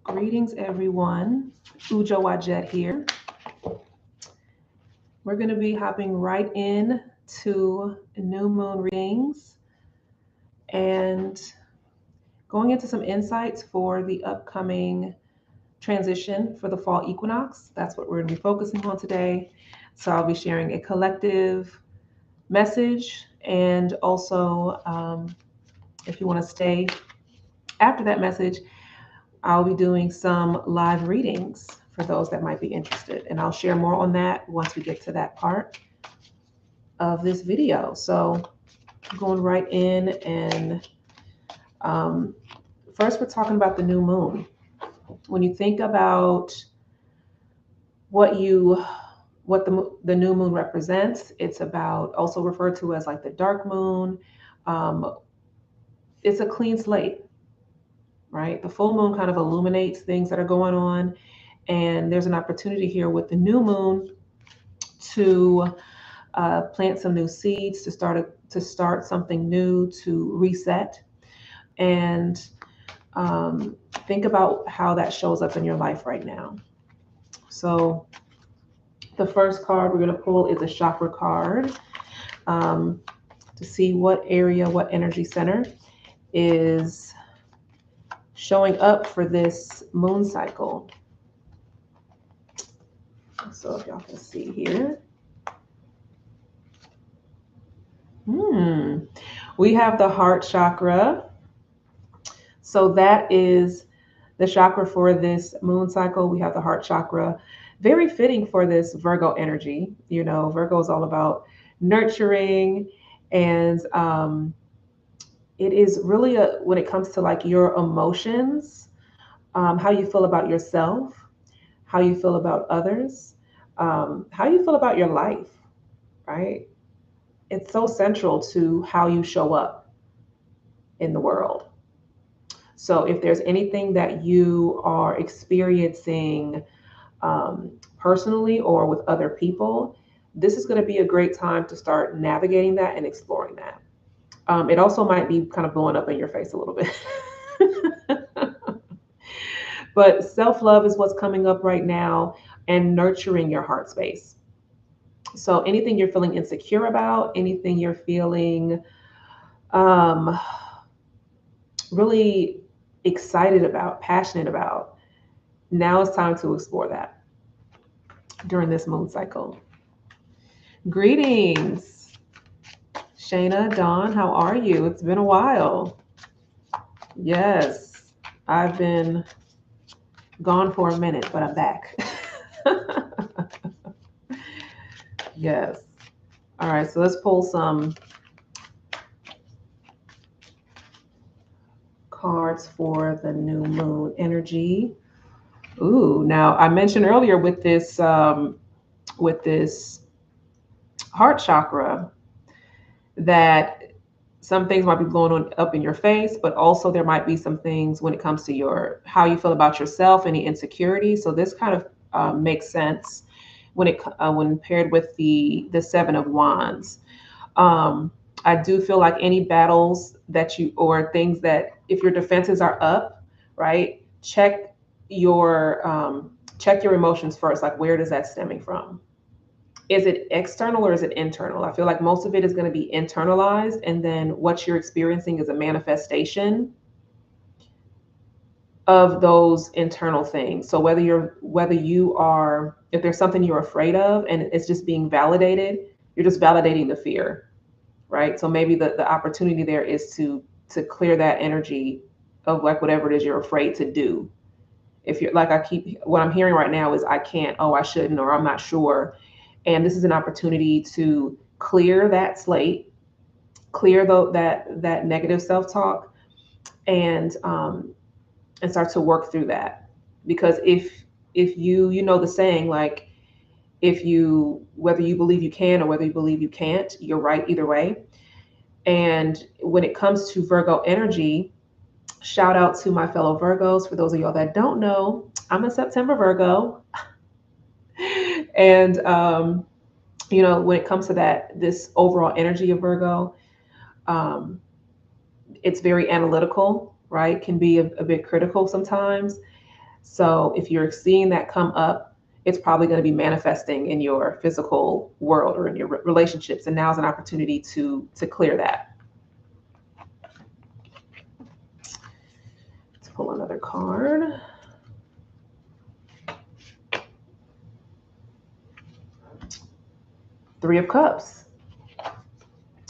Greetings, everyone. Ujo Wajet here. We're going to be hopping right in to new moon readings and going into some insights for the upcoming transition for the fall equinox. That's what we're going to be focusing on today. So I'll be sharing a collective message, and also, if you want to stay after that message, I'll be doing some live readings for those that might be interested. And I'll share more on that once we get to that part of this video. So going right in, and first we're talking about the new moon. When you think about what the new moon represents, it's about, also referred to as like the dark moon. Um, it's a clean slate, right? The full moon kind of illuminates things that are going on, and there's an opportunity here with the new moon to plant some new seeds, to start something new, to reset, and think about how that shows up in your life right now. So the first card we're going to pull is a chakra card, to see what area, what energy center is showing up for this moon cycle. So if y'all can see here, we have the heart chakra. So that is the chakra for this moon cycle. We have the heart chakra, very fitting for this Virgo energy. You know, Virgo is all about nurturing, and it is really when it comes to like your emotions, how you feel about yourself, how you feel about others, how you feel about your life, right? It's so central to how you show up in the world. So if there's anything that you are experiencing personally or with other people, this is going to be a great time to start navigating that and exploring that. It also might be kind of blowing up in your face a little bit. But self-love is what's coming up right now, and nurturing your heart space. So anything you're feeling insecure about, anything you're feeling um, really excited about, passionate about, now it's time to explore that during this moon cycle. Greetings, Shayna, Dawn, how are you? It's been a while. Yes, I've been gone for a minute, but I'm back. Yes. All right, so let's pull some cards for the new moon energy. Ooh, now I mentioned earlier with this heart chakra that some things might be blowing on up in your face, but also there might be some things when it comes to your how you feel about yourself, any insecurity. So this kind of makes sense when paired with the Seven of Wands. I do feel like any battles that you, or things that, if your defenses are up, right? Check your emotions first. Like, where does that stemming from? Is it external or is it internal? I feel like most of it is going to be internalized, and then what you're experiencing is a manifestation of those internal things. So if there's something you're afraid of and it's just being validated, you're just validating the fear, right? So maybe the opportunity there is to clear that energy of like whatever it is you're afraid to do. If you're like, what I'm hearing right now is I can't, oh, I shouldn't, or I'm not sure. And this is an opportunity to clear that slate, clear that negative self-talk, and start to work through that. Because if you know the saying, like, whether you believe you can or whether you believe you can't, you're right either way. And when it comes to Virgo energy, shout out to my fellow Virgos. For those of y'all that don't know, I'm a September Virgo. And when it comes to this overall energy of Virgo, it's very analytical, right? Can be a bit critical sometimes. So if you're seeing that come up, it's probably going to be manifesting in your physical world or in your relationships. And now's an opportunity to clear that. Let's pull another card. Three of Cups.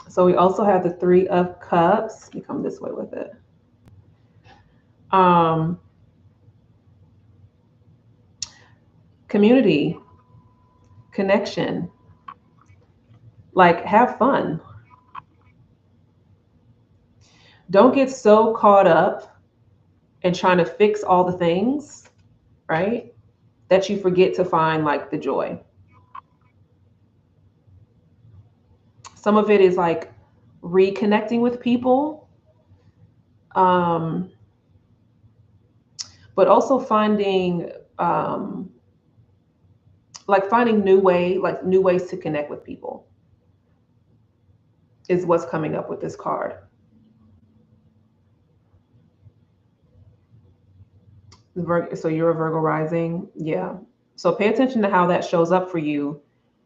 So we also have the Three of Cups. Let me come this way with it. Um, Community, connection, like have fun. Don't get so caught up in trying to fix all the things, right? That you forget to find like the joy. Some of it is like reconnecting with people, um, but also finding like finding new ways to connect with people is what's coming up with this card. So you're a Virgo rising, yeah. So pay attention to how that shows up for you,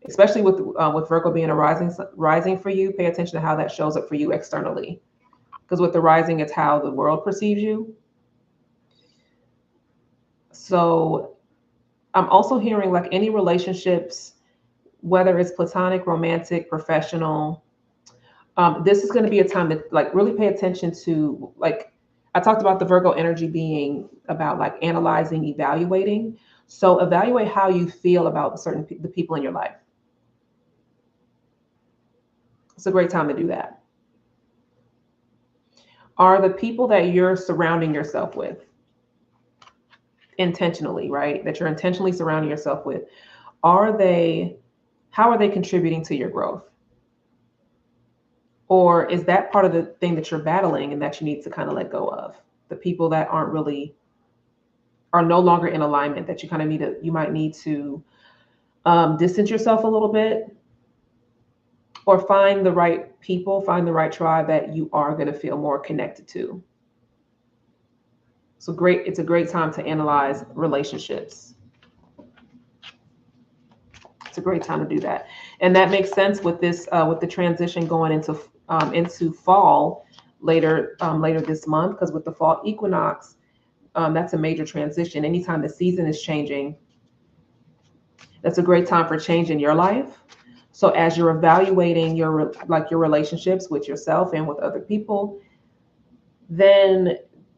especially with Virgo being a rising for you. Pay attention to how that shows up for you externally, because with the rising, it's how the world perceives you. So I'm also hearing like any relationships, whether it's platonic, romantic, professional. This is going to be a time to like really pay attention to like I talked about the Virgo energy being about like analyzing, evaluating. So evaluate how you feel about the people in your life. It's a great time to do that. Are the people that you're surrounding yourself with intentionally, right? That you're intentionally surrounding yourself with, are they how are they contributing to your growth? Or is that part of the thing that you're battling and that you need to kind of let go of? The people that are no longer in alignment, that you kind of you might need to distance yourself a little bit, or find the right people, find the right tribe that you are going to feel more connected to. So great, it's a great time to analyze relationships. It's a great time to do that, and that makes sense with this with the transition going into fall later this month, because with the fall equinox, that's a major transition. Anytime the season is changing, that's a great time for change in your life. So as you're evaluating your relationships with yourself and with other people, then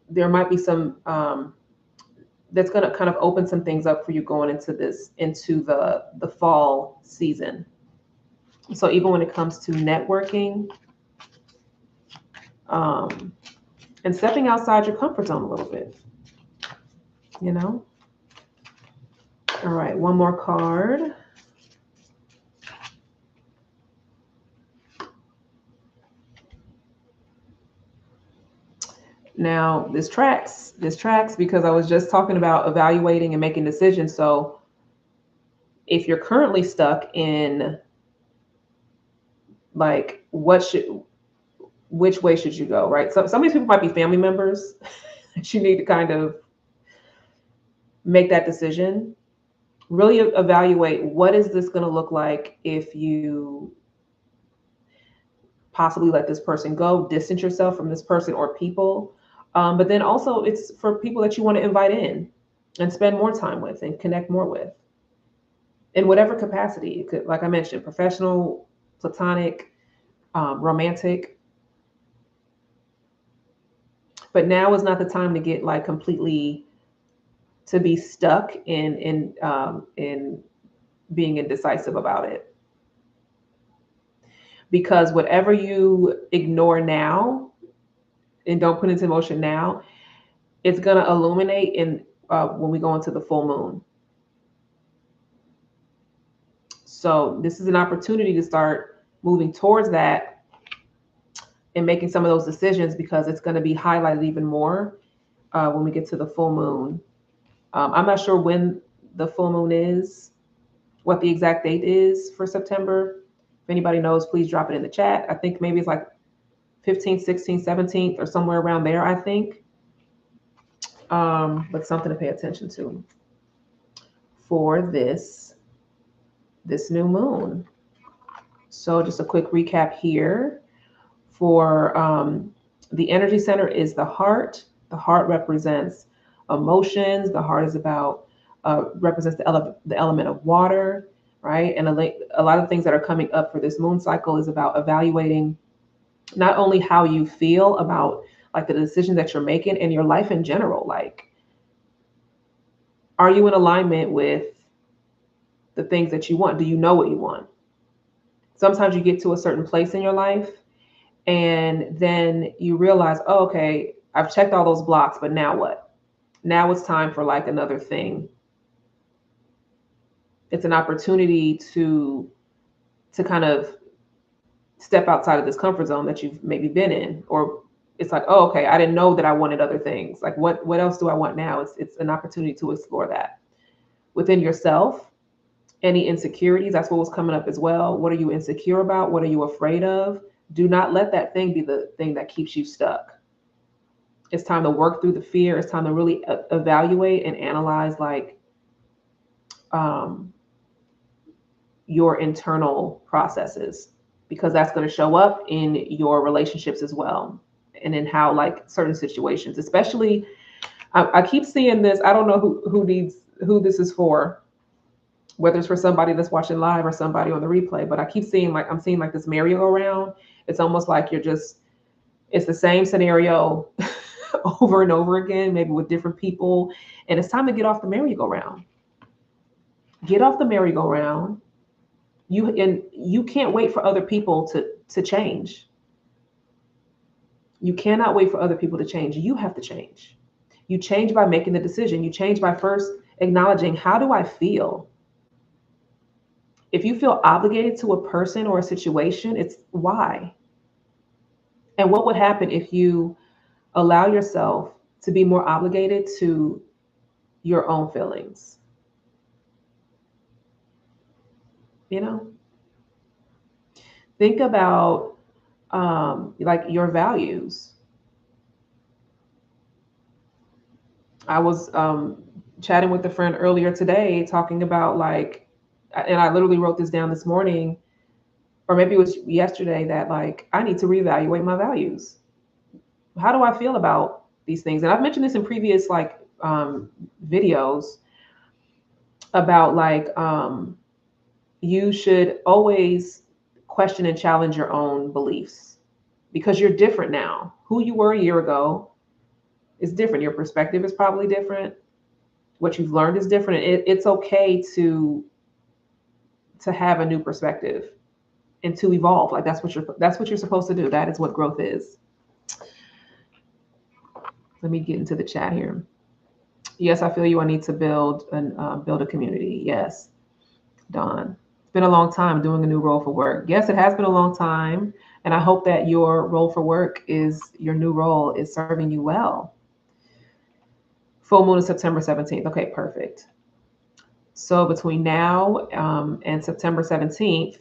there might be some that's going to kind of open some things up for you going into the fall season. So even when it comes to networking, um, and stepping outside your comfort zone a little bit, you know. All right, one more card. Now, this tracks because I was just talking about evaluating and making decisions. So if you're currently stuck in like which way should you go, right? So some of these people might be family members that you need to kind of make that decision. Really evaluate what is this going to look like if you possibly let this person go, distance yourself from this person or people. But then also it's for people that you want to invite in and spend more time with and connect more with in whatever capacity. It could, like I mentioned, professional, platonic, romantic. But now is not the time to get like completely to be stuck in being indecisive about it. Because whatever you ignore now and don't put into motion now, it's going to illuminate in when we go into the full moon. So this is an opportunity to start moving towards that and making some of those decisions, because it's going to be highlighted even more when we get to the full moon. I'm not sure when the full moon is, what the exact date is for September. If anybody knows, please drop it in the chat. I think maybe it's like 15th, 16th, 17th, or somewhere around there, I think. but something to pay attention to for this new moon. So just a quick recap here for the energy center is the heart. The heart represents emotions. The heart is about represents the element of water, right? And a lot of things that are coming up for this moon cycle is about evaluating not only how you feel about like the decisions that you're making in your life in general. Like, are you in alignment with the things that you want? Do you know what you want? Sometimes you get to a certain place in your life and then you realize, oh, okay, I've checked all those blocks, but now what? Now it's time for like another thing. It's an opportunity to kind of step outside of this comfort zone that you've maybe been in, or it's like, oh, okay, I didn't know that I wanted other things. Like, what else do I want now? It's an opportunity to explore that within yourself. Any insecurities, that's what was coming up as well. What are you insecure about? What are you afraid of? Do not let that thing be the thing that keeps you stuck. It's time to work through the fear. It's time to really evaluate and analyze like um, your internal processes, because that's going to show up in your relationships as well, and in how like certain situations, especially I keep seeing this. I don't know who this is for, whether it's for somebody that's watching live or somebody on the replay, but I keep seeing like I'm seeing like this merry-go-round. It's almost like it's the same scenario over and over again, maybe with different people, and it's time to get off the merry-go-round. Get off the merry-go-round. You can't wait for other people to change. You cannot wait for other people to change. You have to change. You change by making the decision. You change by first acknowledging, how do I feel? If you feel obligated to a person or a situation, it's why. And what would happen if you allow yourself to be more obligated to your own feelings? You know, think about like your values. I was chatting with a friend earlier today talking about like, and I literally wrote this down this morning, or maybe it was yesterday, that like I need to reevaluate my values. How do I feel about these things? And I've mentioned this in previous like videos about like you should always question and challenge your own beliefs, because you're different now. Who you were a year ago is different. Your perspective is probably different. What you've learned is different. It's okay to have a new perspective and to evolve. Like that's what you're supposed to do. That is what growth is. Let me get into the chat here. Yes, I feel you. I need to build a community. Yes, Dawn. It's been a long time doing a new role for work. Yes, it has been a long time, and I hope that your role for work your new role is serving you well. Full moon is September 17th. Okay, perfect. So between now and September 17th,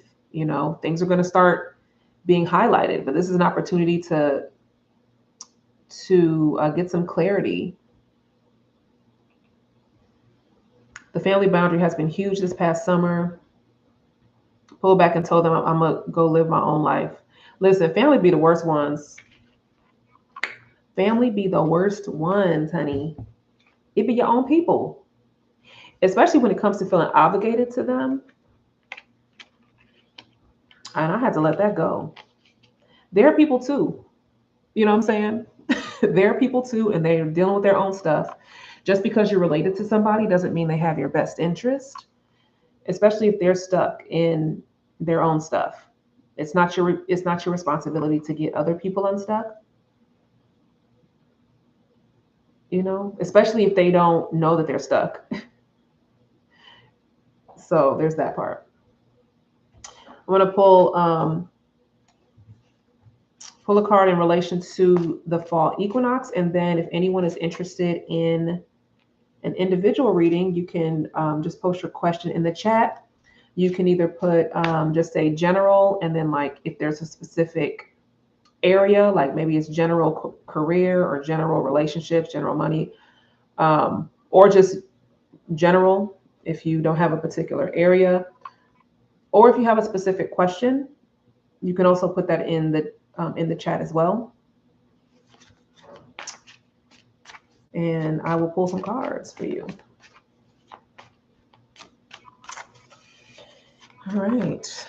things are going to start being highlighted. But this is an opportunity to get some clarity. The family boundary has been huge this past summer. Pulled back and told them I'm going to go live my own life. Listen, family be the worst ones. Family be the worst ones, honey. It be your own people. Especially when it comes to feeling obligated to them. And I had to let that go. They're people too. You know what I'm saying? They're people too, and they're dealing with their own stuff. Just because you're related to somebody doesn't mean they have your best interest, especially if they're stuck in their own stuff. It's not your responsibility to get other people unstuck. Especially if they don't know that they're stuck. So there's that part. I'm going to pull a card in relation to the fall equinox, and then if anyone is interested in an individual reading, you can just post your question in the chat. You can either put just say general, and then like if there's a specific area, like maybe it's general career or general relationships, general money, or just general if you don't have a particular area, or if you have a specific question, you can also put that in the chat as well. And I will pull some cards for you. All right.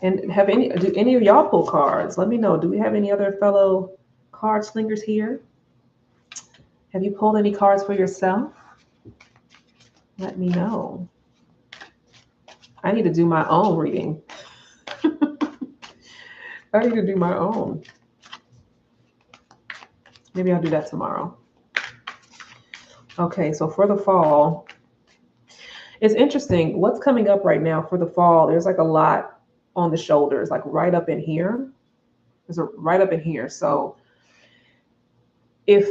And do any of y'all pull cards? Let me know. Do we have any other fellow card slingers here? Have you pulled any cards for yourself? Let me know. I need to do my own reading. I need to do my own. Maybe I'll do that tomorrow. Okay, so for the fall, it's interesting. What's coming up right now for the fall, there's like a lot on the shoulders, like right up in here. Right up in here. So if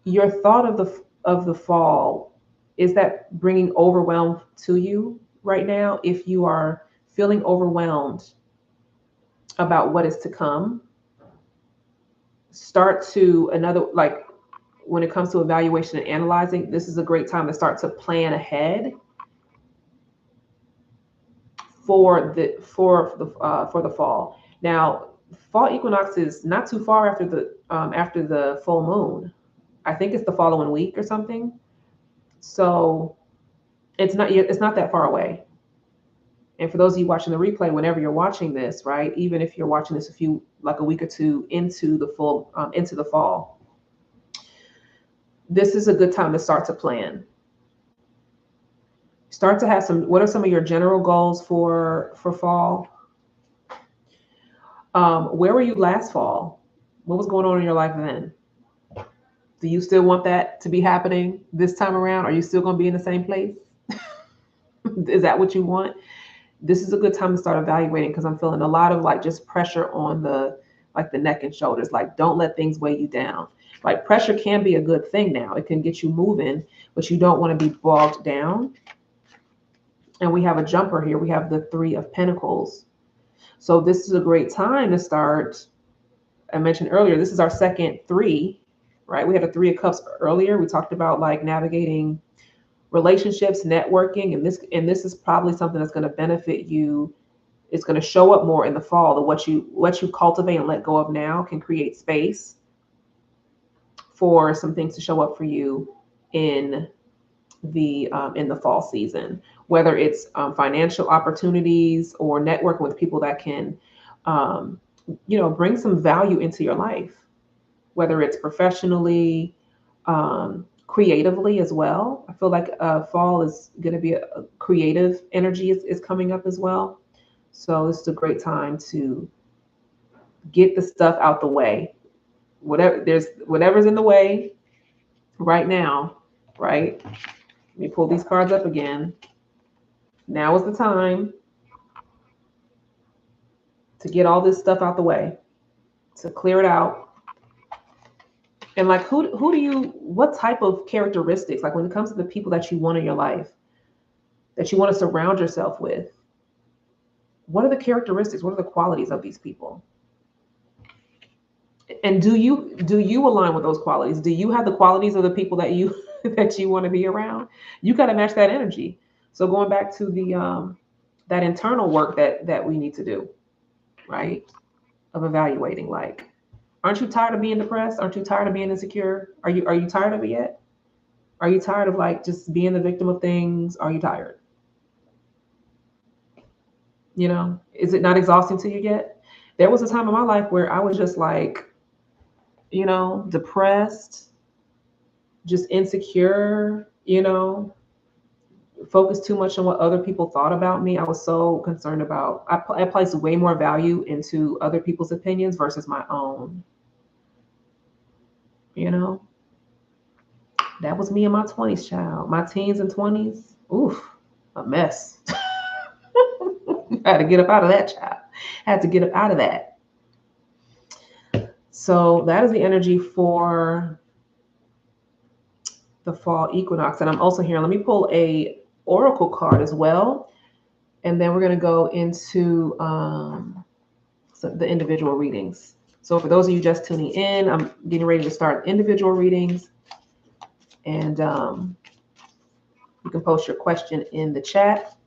your thought of the fall is that bringing overwhelm to you right now, if you are feeling overwhelmed about what is to come, start to like when it comes to evaluation and analyzing, this is a great time to start to plan ahead for the fall. Now, fall equinox is not too far after the full moon. I think it's the following week or something. So it's not that far away. And for those of you watching the replay, whenever you're watching this, right, even if you're watching this a week or two into the fall, this is a good time to start to plan. Start to have what are some of your general goals for fall? Where were you last fall? What was going on in your life then? Do you still want that to be happening this time around? Are you still going to be in the same place? Is that what you want? This is a good time to start evaluating, because I'm feeling a lot of like just pressure on the neck and shoulders. Like, don't let things weigh you down. Like, pressure can be a good thing now. It can get you moving, but you don't want to be bogged down. And we have a jumper here. We have the 3 of Pentacles. So this is a great time to start. I mentioned earlier, this is our second 3, right? We had a 3 of Cups earlier. We talked about like navigating relationships, networking, and this is probably something that's going to benefit you. It's going to show up more in the fall. What you cultivate and let go of now can create space for some things to show up for you in the fall season, whether it's financial opportunities or networking with people that can bring some value into your life, whether it's professionally, creatively as well. I feel like fall is going to be a creative energy is coming up as well. So this is a great time to get the stuff out the way. Whatever's in the way right now, right? Let me pull these cards up again. Now is the time to get all this stuff out the way, to clear it out. And like, what type of characteristics, like when it comes to the people that you want in your life, that you want to surround yourself with, what are the characteristics? What are the qualities of these people? And do you align with those qualities? Do you have the qualities of the people that you want to be around? You got to match that energy. So going back to the that internal work that we need to do, right? Of evaluating, like, aren't you tired of being depressed? Aren't you tired of being insecure? Are you tired of it yet? Are you tired of like just being the victim of things? Are you tired? Is it not exhausting to you yet? There was a time in my life where I was just like, depressed, just insecure, focused too much on what other people thought about me. I was so concerned about, I placed way more value into other people's opinions versus my own. That was me in my 20s, child. My teens and 20s, oof, a mess. I had to get up out of that, child. I had to get up out of that. So that is the energy for the fall equinox. And I'm also here, let me pull a oracle card as well. And then we're going to go into the individual readings. So for those of you just tuning in, I'm getting ready to start individual readings. And you can post your question in the chat.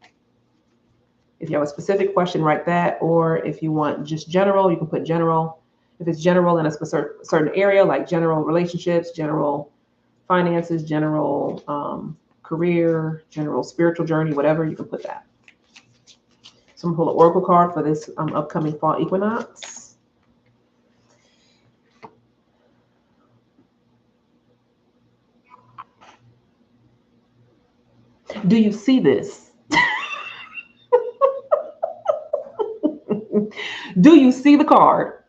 If you have a specific question, write that. Or if you want just general, you can put general. If it's general in a certain area, like general relationships, general finances, general career, general spiritual journey, whatever, you can put that. So I'm going to pull an oracle card for this upcoming fall equinox. Do you see this? Do you see the card?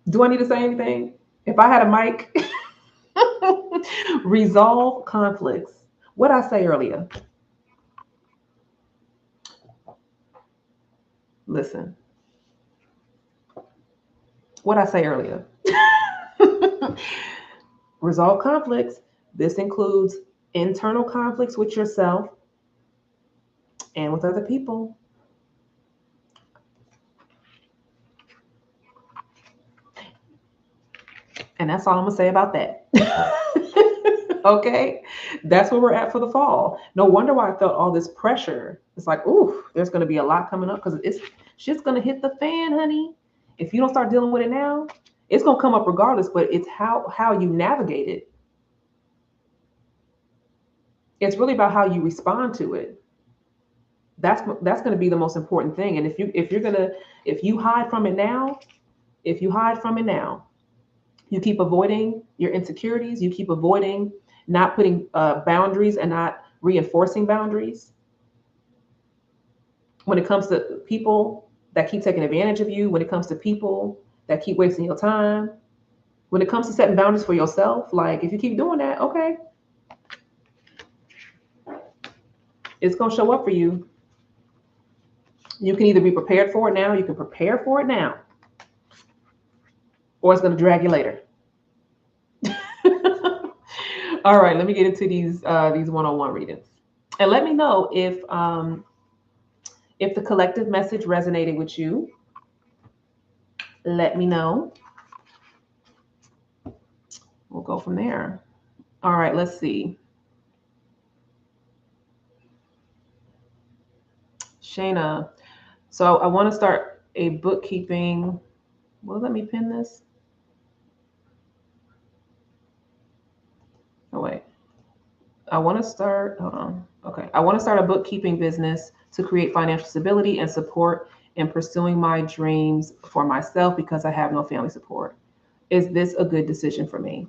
Do I need to say anything? If I had a mic, resolve conflicts. What did I say earlier? Listen, what I say earlier. Resolve conflicts. This includes internal conflicts with yourself and with other people. And that's all I'm gonna say about that. Okay, that's where we're at for the fall. No wonder why I felt all this pressure. It's like, ooh, there's gonna be a lot coming up because it's shit's gonna hit the fan, honey. If you don't start dealing with it now, it's gonna come up regardless. But it's how you navigate it. It's really about how you respond to it. That's gonna be the most important thing. And if you hide from it now, if you hide from it now, you keep avoiding your insecurities. You keep avoiding not putting boundaries and not reinforcing boundaries. When it comes to people that keep taking advantage of you, when it comes to people that keep wasting your time, when it comes to setting boundaries for yourself, like if you keep doing that, okay, it's going to show up for you. You can either be prepared for it now, you can prepare for it now, or it's going to drag you later. All right, let me get into these one-on-one readings, and let me know if the collective message resonated with you. Let me know. We'll go from there. All right, let's see. Shayna, so I want to start a bookkeeping. Well, let me pin this. Oh, wait. I want to start, hold on. Okay. I want to start a bookkeeping business to create financial stability and support in pursuing my dreams for myself because I have no family support. Is this a good decision for me?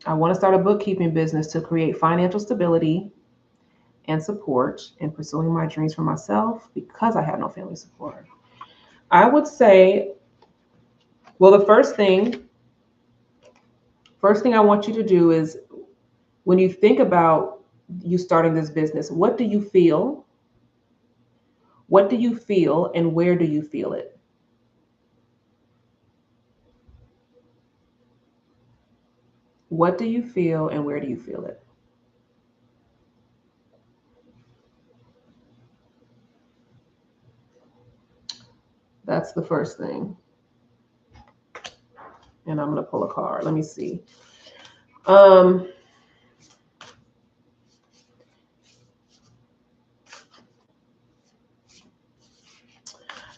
I want to start a bookkeeping business to create financial stability and support in pursuing my dreams for myself because I have no family support. I would say, well, the first thing I want you to do is when you think about you starting this business, what do you feel? What do you feel and where do you feel it? What do you feel and where do you feel it? That's the first thing. And I'm going to pull a card. Let me see.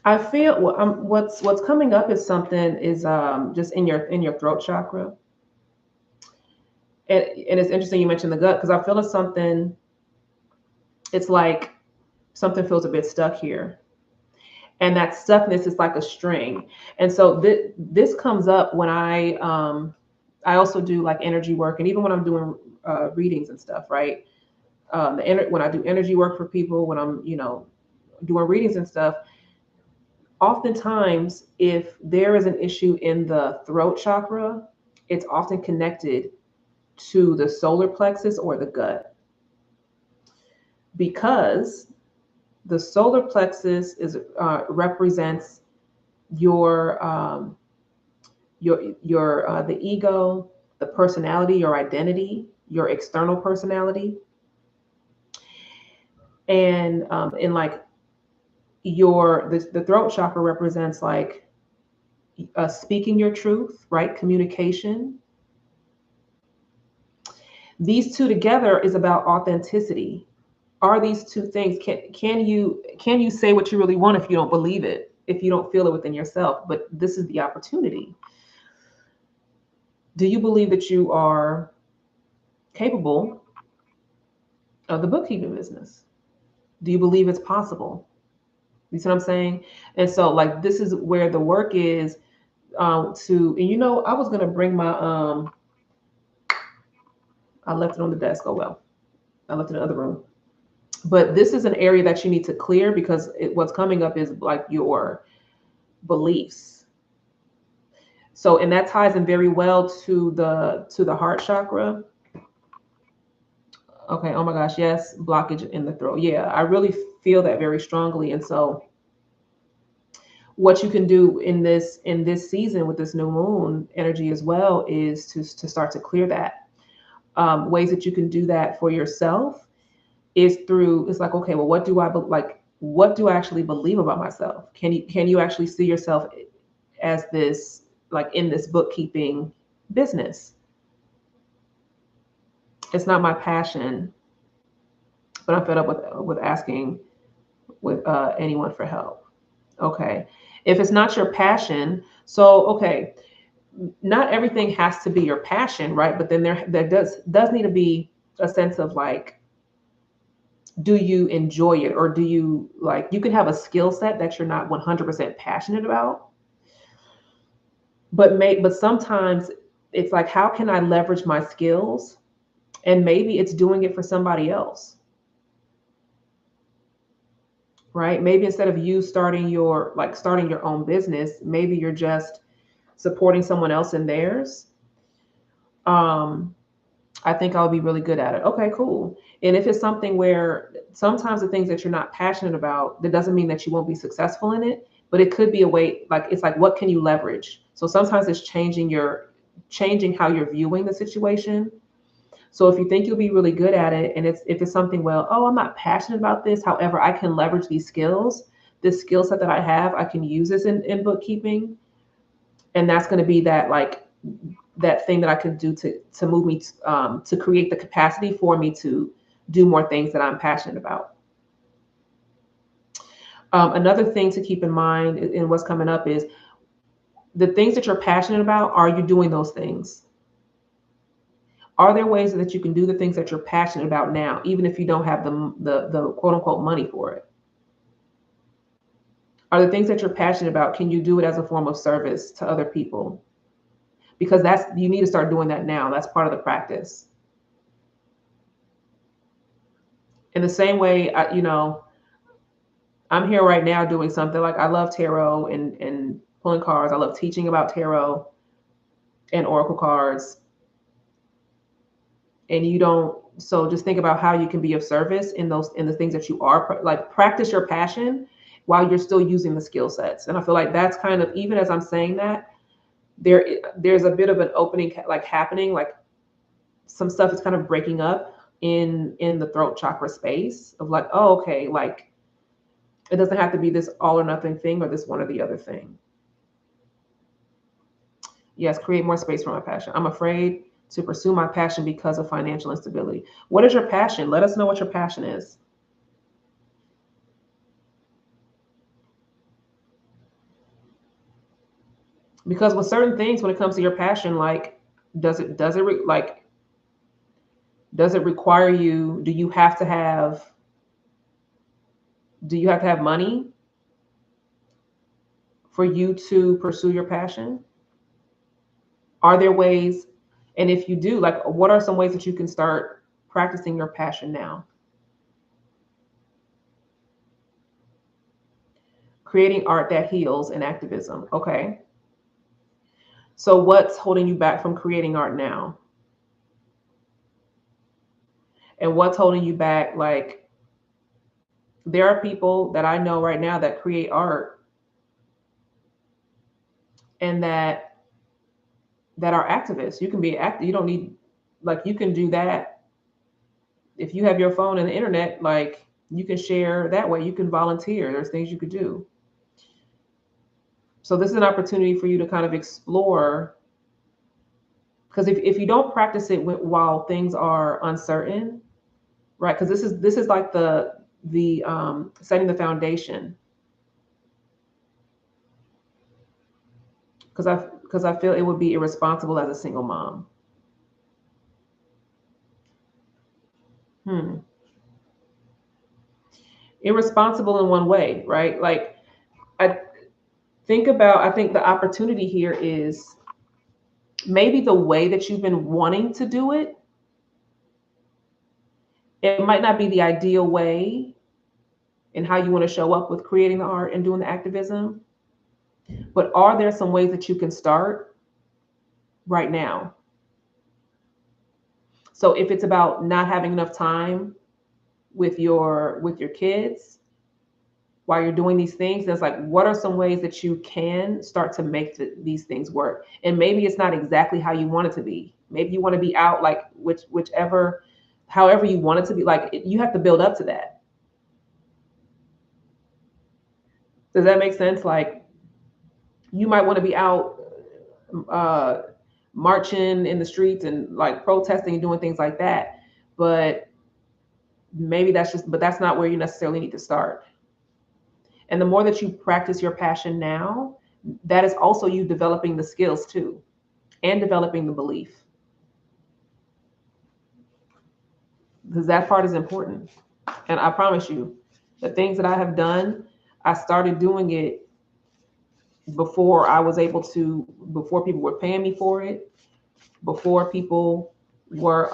I feel what's coming up is something is just in your throat chakra, and it's interesting you mentioned the gut because I feel it's something. It's like something feels a bit stuck here, and that stuckness is like a string, and so this comes up when I also do like energy work, and even when I'm doing readings and stuff, right? When I do energy work for people, when I'm doing readings and stuff. Oftentimes, if there is an issue in the throat chakra, it's often connected to the solar plexus or the gut because the solar plexus is represents your the ego, the personality, your identity, your external personality, and in like the throat chakra represents like speaking your truth, right? Communication. These two together is about authenticity. Are these two things, can you say what you really want if you don't believe it, if you don't feel it within yourself? But this is the opportunity. Do you believe that you are capable of the bookkeeping business? Do you believe it's possible? You see what I'm saying? And so like this is where the work is, to, and I was gonna bring my I left it on the desk. Oh well, I left it in the other room. But this is an area that you need to clear because what's coming up is like your beliefs. So, and that ties in very well to the heart chakra. Okay. Oh my gosh. Yes. Blockage in the throat. Yeah. I really feel that very strongly. And so what you can do in this season with this new moon energy as well is to start to clear that. Ways that you can do that for yourself is through, it's like, okay, well, what do I actually believe about myself? Can you actually see yourself as this, like in this bookkeeping business? It's not my passion, but I'm fed up with asking with anyone for help. Okay. If it's not your passion, so okay, not everything has to be your passion, right? But then there does need to be a sense of like, do you enjoy it, or do you, like, you can have a skill set that you're not 100% passionate about, but sometimes it's like, how can I leverage my skills? And maybe it's doing it for somebody else, right? Maybe instead of you starting your own business, maybe you're just supporting someone else in theirs. um I think I'll be really good at it. Okay, cool. And if it's something where sometimes the things that you're not passionate about, that doesn't mean that you won't be successful in it, but it could be a way, like, it's like, what can you leverage? So sometimes it's changing how you're viewing the situation. So if you think you'll be really good at it, and if it's something, well, oh, I'm not passionate about this. However, I can leverage these skills, this skill set that I have, I can use this in bookkeeping. And that's going to be that, like, that thing that I can do to move me to create the capacity for me to do more things that I'm passionate about. Another thing to keep in mind in what's coming up is the things that you're passionate about. Are you doing those things? Are there ways that you can do the things that you're passionate about now, even if you don't have the quote unquote money for it? Are the things that you're passionate about, can you do it as a form of service to other people? Because you need to start doing that now. That's part of the practice. In the same way, I'm here right now doing something like, I love tarot and pulling cards. I love teaching about tarot and oracle cards. And you don't, so just think about how you can be of service in the things that you are, like, practice your passion while you're still using the skill sets. And I feel like that's kind of, even as I'm saying that, there's a bit of an opening, like, happening, like some stuff is kind of breaking up in the throat chakra space of like, oh, okay, like, it doesn't have to be this all or nothing thing, or this one or the other thing. Yes, create more space for my passion. I'm afraid to pursue my passion because of financial instability. What is your passion? Let us know what your passion is. Because with certain things, when it comes to your passion, like, does it require you? Do you have to have money for you to pursue your passion? Are there ways? And if you do, like, what are some ways that you can start practicing your passion now? Creating art that heals and activism. Okay. So what's holding you back from creating art now? And what's holding you back? Like, there are people that I know right now that create art and that are activists. You can be active. You don't need, like, you can do that if you have your phone and the internet. Like, You can share that way. You can volunteer. There's things you could do. So this is an opportunity for you to kind of explore, because if you don't practice it while things are uncertain, right? Because this is like the setting the foundation. Because I feel it would be irresponsible as a single mom. Hmm. Irresponsible in one way, right? Like I I think the opportunity here is maybe the way that you've been wanting to do it. It might not be the ideal way in how you want to show up with creating the art and doing the activism, but are there some ways that you can start right now? So if it's about not having enough time with your kids while you're doing these things, it's like, what are some ways that you can start to make these things work? And maybe it's not exactly how you want it to be. Maybe you want to be out like whichever, however you want it to be. Like you have to build up to that. Does that make sense? Like you might want to be out uh, marching in the streets and like protesting and doing things like that, but but that's not where you necessarily need to start. And the more that you practice your passion now, that is also you developing the skills too and developing the belief, because that part is important. And I promise you, the things that I have done, I started doing it before I was able to, before people were paying me for it, before people were,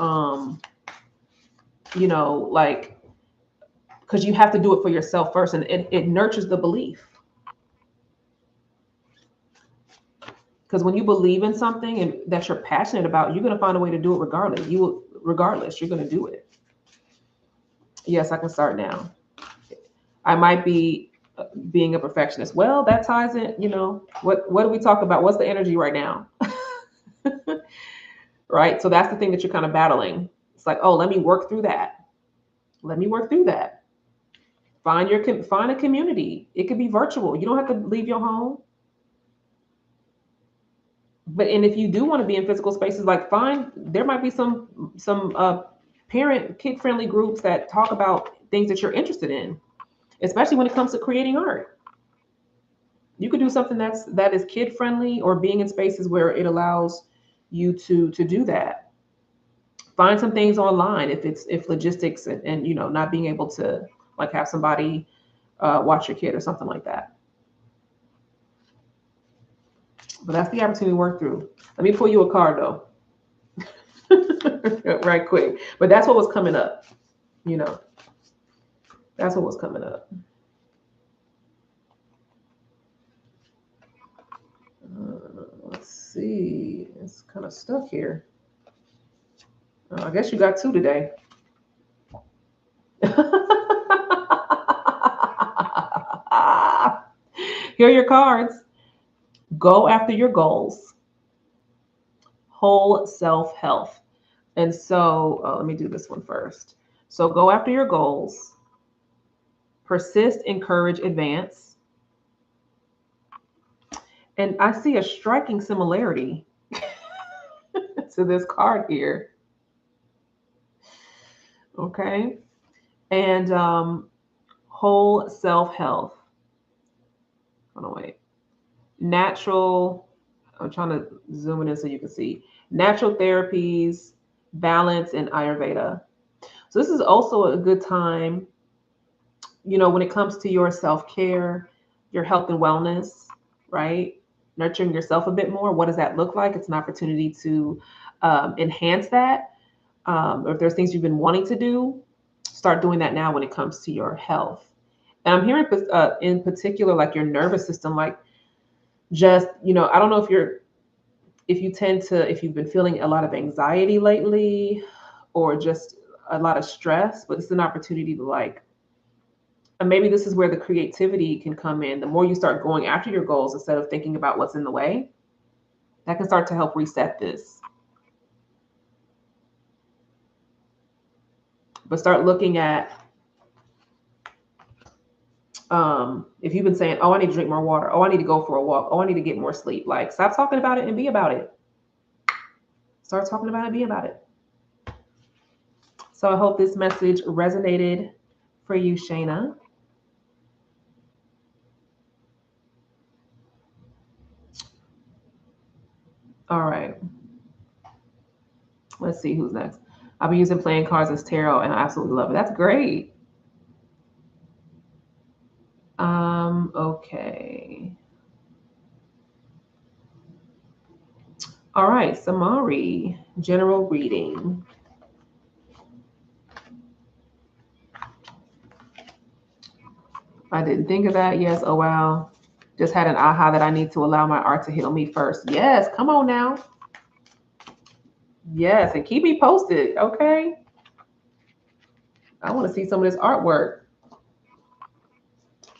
like, because you have to do it for yourself first, and it nurtures the belief. Because when you believe in something and that you're passionate about, you're going to find a way to do it regardless. Regardless, you're going to do it. Yes, I can start now. I might be being a perfectionist. Well, that ties in, what do we talk about? What's the energy right now? Right? So that's the thing that you're kind of battling. It's like, oh, let me work through that. Let me work through that. Find a community. It could be virtual. You don't have to leave your home. But and if you do want to be in physical spaces, like find there might be some parent kid friendly groups that talk about things that you're interested in, especially when it comes to creating art. You could do something that is kid friendly, or being in spaces where it allows you to do that. Find some things online if logistics and not being able to like have somebody watch your kid or something like that. But that's the opportunity to work through. Let me pull you a card though. Right quick. But that's what was coming up, you know. That's what was coming up. Let's see. It's kind of stuck here. I guess you got two today. Here are your cards. Go after your goals. Whole self health. And so let me do this one first. So go after your goals. Persist, encourage, advance. And I see a striking similarity to this card here. Okay. And whole self health. Hold on, wait. Natural, I'm trying to zoom it in so you can see. Natural therapies, balance, and Ayurveda. So this is also a good time, when it comes to your self care, your health and wellness, right? Nurturing yourself a bit more. What does that look like? It's an opportunity to enhance that. Or if there's things you've been wanting to do, start doing that now when it comes to your health. And I'm hearing in particular, like your nervous system, like just, I don't know if you've been feeling a lot of anxiety lately or just a lot of stress, but it's an opportunity to like, and maybe this is where the creativity can come in. The more you start going after your goals instead of thinking about what's in the way, that can start to help reset this. But start looking at If you've been saying, oh, I need to drink more water, oh, I need to go for a walk, oh, I need to get more sleep, like stop talking about it and be about it. Start talking about it, be about it. So I hope this message resonated for you, Shayna. All right. Let's see who's next. I've been using playing cards as tarot and I absolutely love it. That's great. Okay. All right, Samari, general reading. I didn't think of that. Yes. Oh, wow. Just had an aha that I need to allow my art to heal me first. Yes. Come on now. Yes. And keep me posted. Okay. I want to see some of this artwork.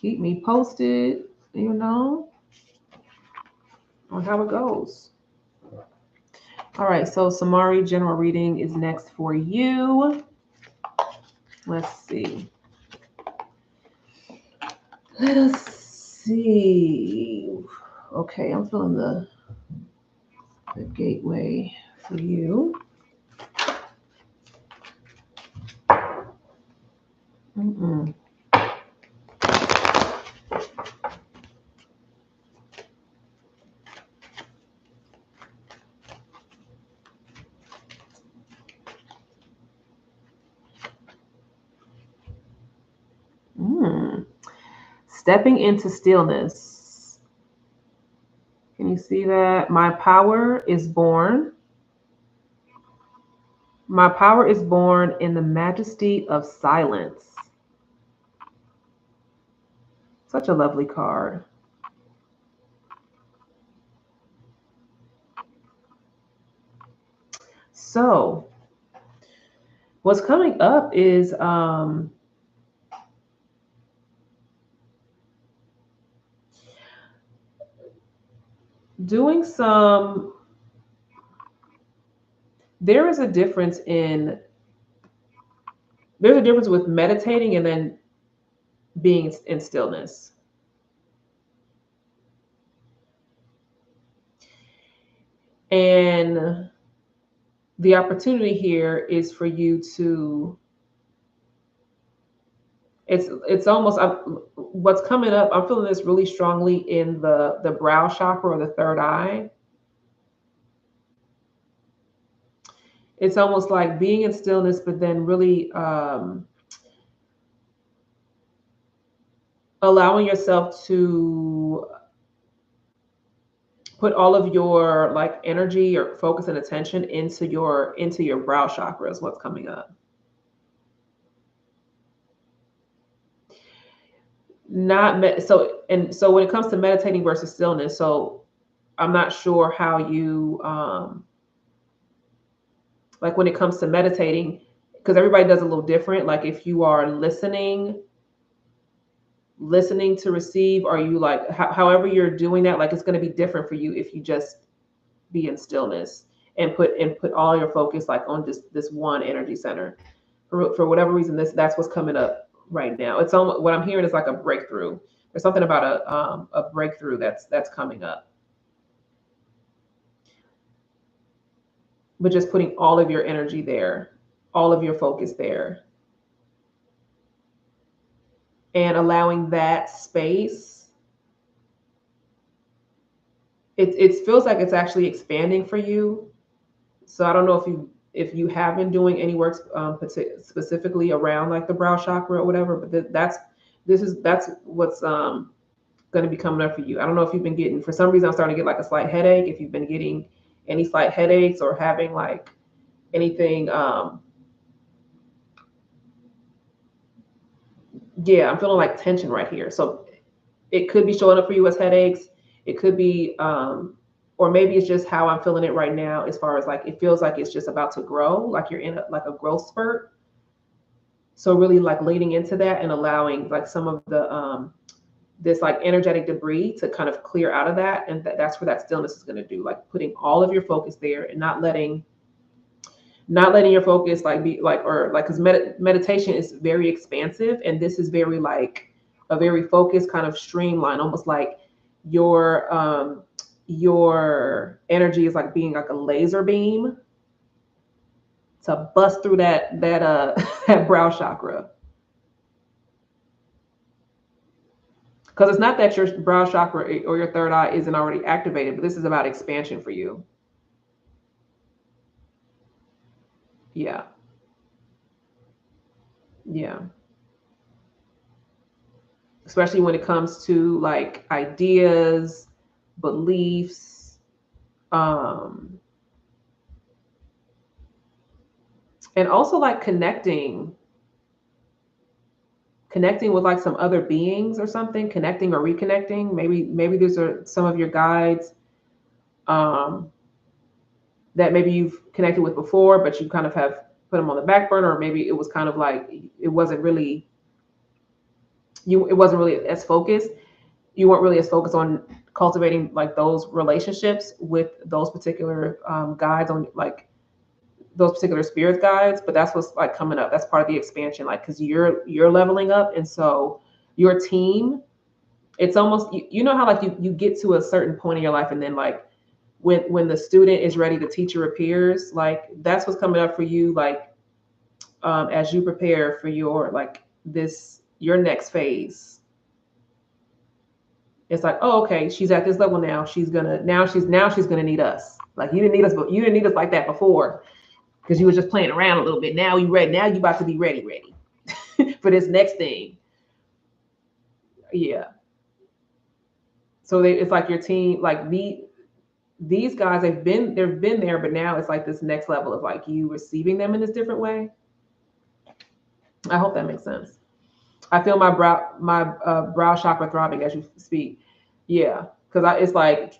Keep me posted, on how it goes. All right. So, Samari, general reading is next for you. Let's see. Let us see. Okay, I'm feeling the gateway for you. Mm-mm. Stepping into stillness. Can you see that? My power is born. My power is born in the majesty of silence. Such a lovely card. So, what's coming up is doing some. There is a difference in. There's a difference with meditating and then being in stillness. And the opportunity here is for you to it's almost what's coming up. I'm feeling this really strongly in the brow chakra or the third eye. It's almost like being in stillness, but then really allowing yourself to put all of your like energy or focus and attention into your brow chakra is what's coming up. So when it comes to meditating versus stillness, so I'm not sure how you like when it comes to meditating, because everybody does a little different. Like if you are listening to receive, or you like however you're doing that, like it's going to be different for you if you just be in stillness and put all your focus like on just this one energy center. For whatever reason, that's what's coming up right now. It's almost, what I'm hearing is like a breakthrough. There's something about a breakthrough that's coming up. But just putting all of your energy there, all of your focus there, and allowing that space. It feels like it's actually expanding for you. So I don't know if you have been doing any work specifically around like the brow chakra or whatever, but that's what's going to be coming up for you. I don't know if you've been getting, for some reason I'm starting to get like a slight headache. If you've been getting any slight headaches or having like anything, yeah, I'm feeling like tension right here. So it could be showing up for you as headaches. It could be, or maybe it's just how I'm feeling it right now, as far as like, it feels like it's just about to grow, like you're in like a growth spurt. So really like leaning into that and allowing like some of the, this like energetic debris to kind of clear out of that. And that's where that stillness is going to do, like putting all of your focus there and not letting your focus like be like, or like, because meditation is very expansive, and this is very like a very focused kind of streamline, almost like your energy is like being like a laser beam to bust through that that brow chakra. Because it's not that your brow chakra or your third eye isn't already activated, but this is about expansion for you. Yeah. Yeah. Especially when it comes to like ideas, beliefs, um, and also like connecting with like some other beings or something, connecting or reconnecting. Maybe these are some of your guides um, that maybe you've connected with before, but you kind of have put them on the back burner, or maybe it was kind of like it wasn't really as focused. You weren't really as focused on cultivating like those relationships with those particular guides on like those particular spirit guides, but that's what's like coming up. That's part of the expansion, like because you're leveling up, and so your team. It's almost you know how like you get to a certain point in your life, and then like when the student is ready, the teacher appears. Like that's what's coming up for you. Like as you prepare for your like this your next phase. It's like, oh, okay, she's at this level now. She's gonna need us. Like you didn't need us, but you didn't need us like that before because you were just playing around a little bit. Now you ready. Now you about to be ready for this next thing. Yeah. So it's like your team, like these guys, they've been there, but now it's like this next level of like you receiving them in this different way. I hope that makes sense. I feel my brow chakra throbbing as you speak. Yeah, because it's like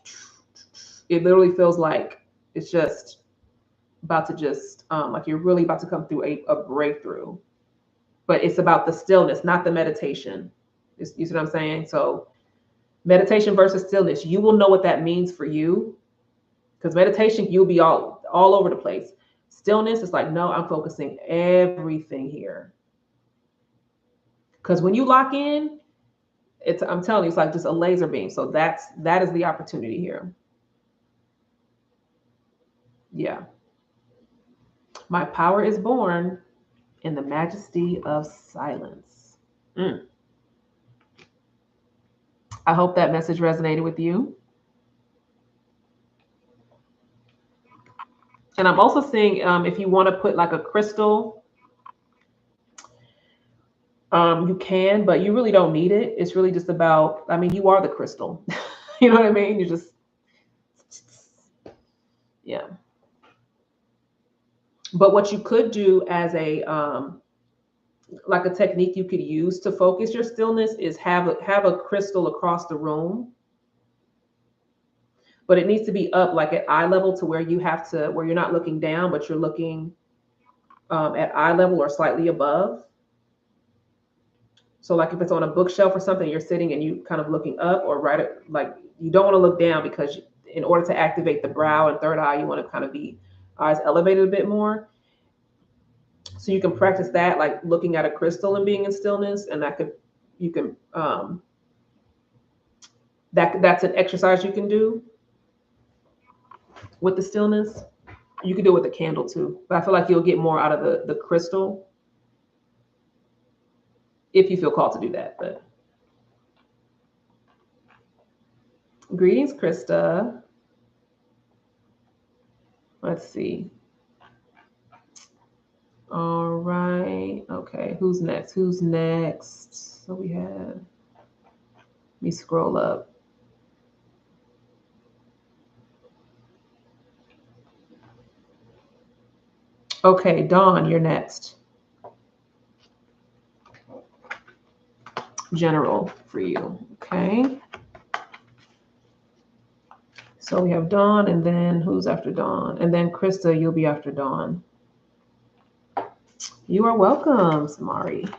it literally feels like it's just about to just like you're really about to come through a breakthrough. But it's about the stillness, not the meditation. You see what I'm saying? So meditation versus stillness, you will know what that means for you. Because meditation, you'll be all over the place. Stillness is like, no, I'm focusing everything here. Because when you lock in, I'm telling you, it's like just a laser beam. So that is the opportunity here. Yeah. My power is born in the majesty of silence. Mm. I hope that message resonated with you. And I'm also seeing if you want to put like a crystal, you can, but you really don't need it. It's really just about, I mean, you are the crystal. You know what I mean? You just, yeah. But what you could do as a, like a technique you could use to focus your stillness is have a crystal across the room, but it needs to be up like at eye level to where you're not looking down, but you're looking at eye level or slightly above. So like if it's on a bookshelf or something, you're sitting and you kind of looking up or right at, like you don't want to look down because in order to activate the brow and third eye, you want to kind of be eyes elevated a bit more. So you can practice that, like looking at a crystal and being in stillness, and you can that's an exercise you can do with the stillness. You can do it with a candle too, but I feel like you'll get more out of the crystal if you feel called to do that. But greetings, Krista. Let's see. All right. Okay. Who's next? Who's next? So we have. Let me scroll up. Okay, Dawn, you're next. General for you. Okay. So we have Dawn, and then who's after Dawn? And then Krista, you'll be after Dawn. You are welcome, Samari.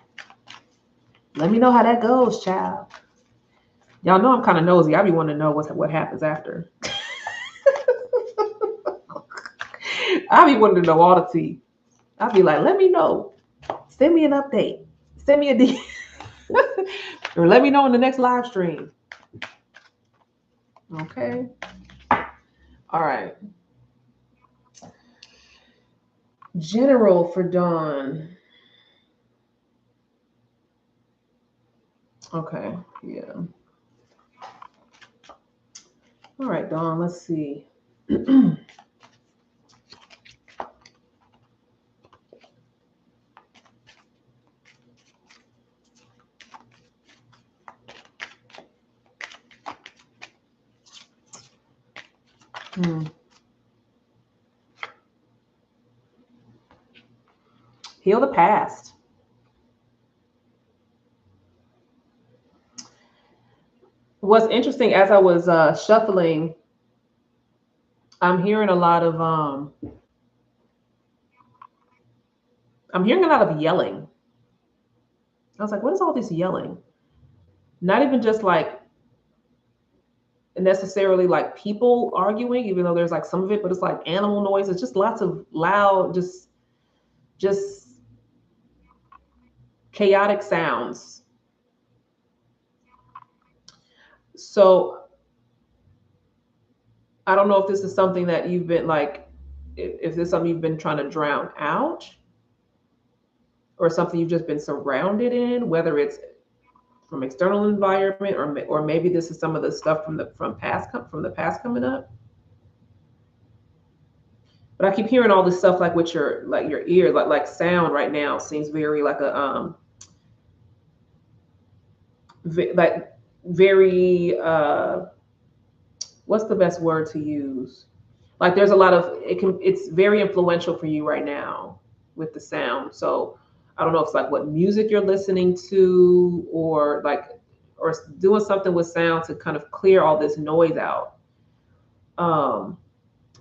Let me know how that goes, child. Y'all know I'm kind of nosy. I be wanting to know what happens after. I be wanting to know all the tea. I'll be like, let me know. Send me an update. Send me a DM. Or let me know in the next live stream. Okay. All right. General for Dawn. Okay. Yeah. All right, Dawn. Let's see. Hmm. Heal the past. What's interesting as I was shuffling, I'm hearing a lot of I'm hearing a lot of yelling. I was like, what is all this yelling? Not even just like necessarily like people arguing, even though there's like some of it, but it's like animal noise. It's just lots of loud, just chaotic sounds. So I don't know if this is something that you've been like, if this is something you've been trying to drown out, or something you've just been surrounded in, whether it's from external environment, or maybe this is some of the stuff from the past coming up. But I keep hearing all this stuff like with your ear, like sound right now seems very like a like very what's the best word to use? Like there's a lot of it's very influential for you right now with the sound. So I don't know if it's like what music you're listening to, or like or doing something with sound to kind of clear all this noise out. Um,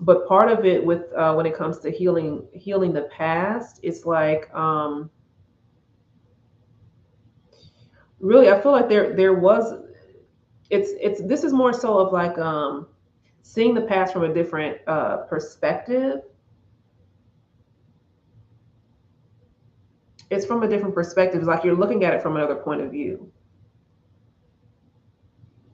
but part of it with when it comes to healing the past, it's like really I feel like there was it's this is more so of like seeing the past from a different perspective. It's from a different perspective. It's like you're looking at it from another point of view.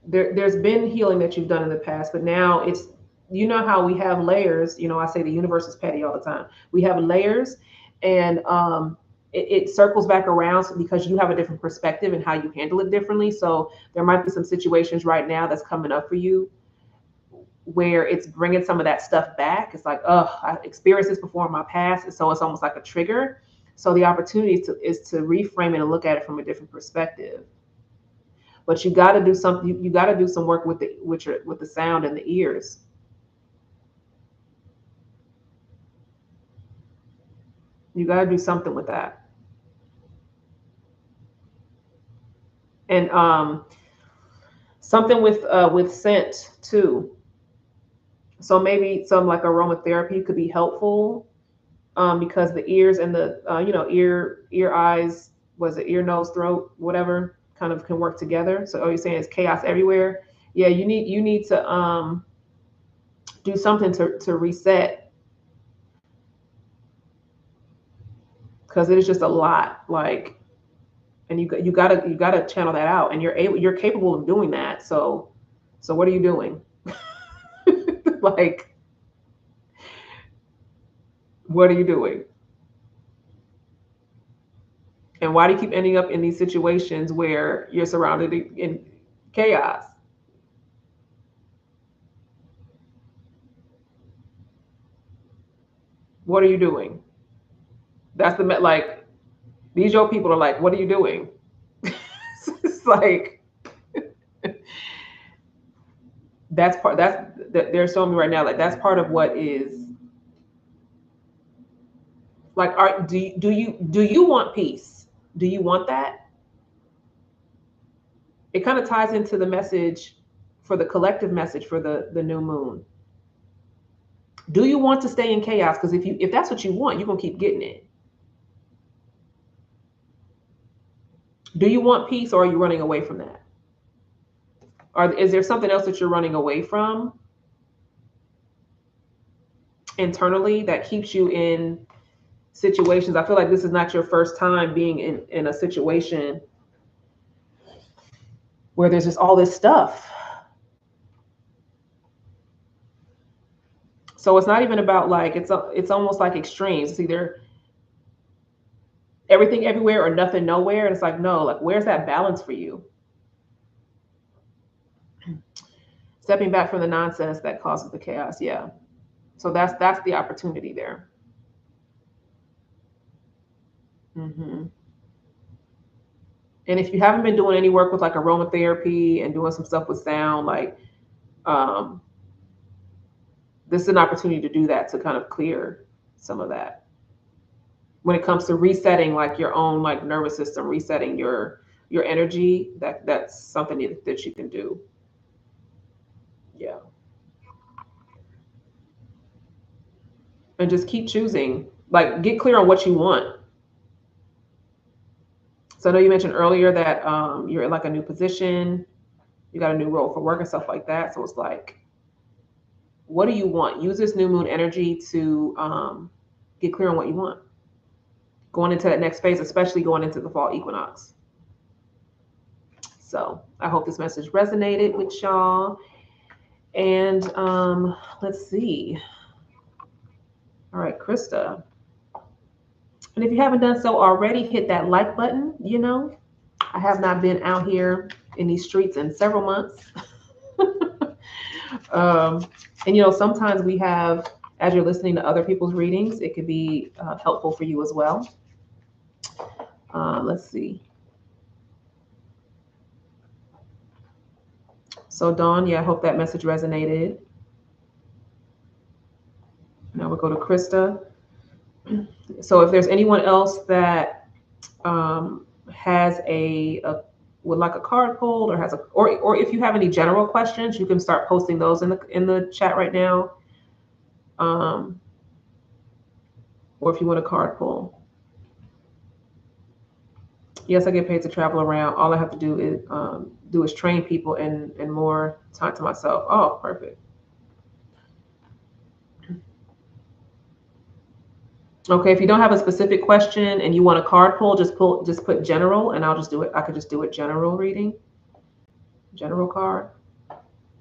There's been healing that you've done in the past, but now it's, you know how we have layers. I say the universe is petty all the time. We have layers, and it circles back around because you have a different perspective and how you handle it differently. So there might be some situations right now that's coming up for you where it's bringing some of that stuff back. It's like, oh, I experienced this before in my past, and so it's almost like a trigger. So the opportunity is to reframe it and look at it from a different perspective. But you got to do something. You got to do some work with the sound and the ears. You got to do something with that. And something with scent too. So maybe some like aromatherapy could be helpful, because the ears and the ear eyes, was it ear nose throat whatever, kind of can work together. So you're saying it's chaos everywhere. Yeah, you need to do something to reset, because it is just a lot, like, and you gotta channel that out, and you're capable of doing that. So what are you doing? Like, what are you doing? And why do you keep ending up in these situations where you're surrounded in chaos? What are you doing? That's like, these your people are like, what are you doing? It's like, that's they're showing me right now, like that's part of what is like, do you want peace? Do you want that? It kind of ties into the message, for the collective message for the new moon. Do you want to stay in chaos? Because if that's what you want, you're gonna keep getting it. Do you want peace, or are you running away from that? Or is there something else that you're running away from internally that keeps you in situations? I feel like this is not your first time being in a situation where there's just all this stuff. So it's not even about like it's almost like extremes. It's either everything everywhere or nothing nowhere. And it's like, no, like where's that balance for you? Stepping back from the nonsense that causes the chaos. Yeah. So that's the opportunity there. Hmm. And if you haven't been doing any work with like aromatherapy and doing some stuff with sound, like um, this is an opportunity to do that to kind of clear some of that. When it comes to resetting like your own like nervous system, resetting your energy, that's something that you can do. Yeah. And just keep choosing. Like get clear on what you want. So I know you mentioned earlier that you're in like a new position, you got a new role for work and stuff like that. So it's like, what do you want? Use this new moon energy to get clear on what you want going into that next phase, especially going into the fall equinox. So I hope this message resonated with y'all. And let's see. All right, Krista. And if you haven't done so already, hit that like button. You know, I have not been out here in these streets in several months. And you know, sometimes we have, as you're listening to other people's readings, it could be helpful for you as well. Let's see. So Dawn, yeah, I hope that message resonated. Now we'll go to Krista. So if there's anyone else that has a would like a card pulled or has a or if you have any general questions, you can start posting those in the chat right now. Um, or if you want a card pull. Yes, I get paid to travel around. All I have to do is train people and more time to myself. Oh, perfect. Okay, if you don't have a specific question and you want a card pull, just put general and I'll just do it. I could just do it general reading. General card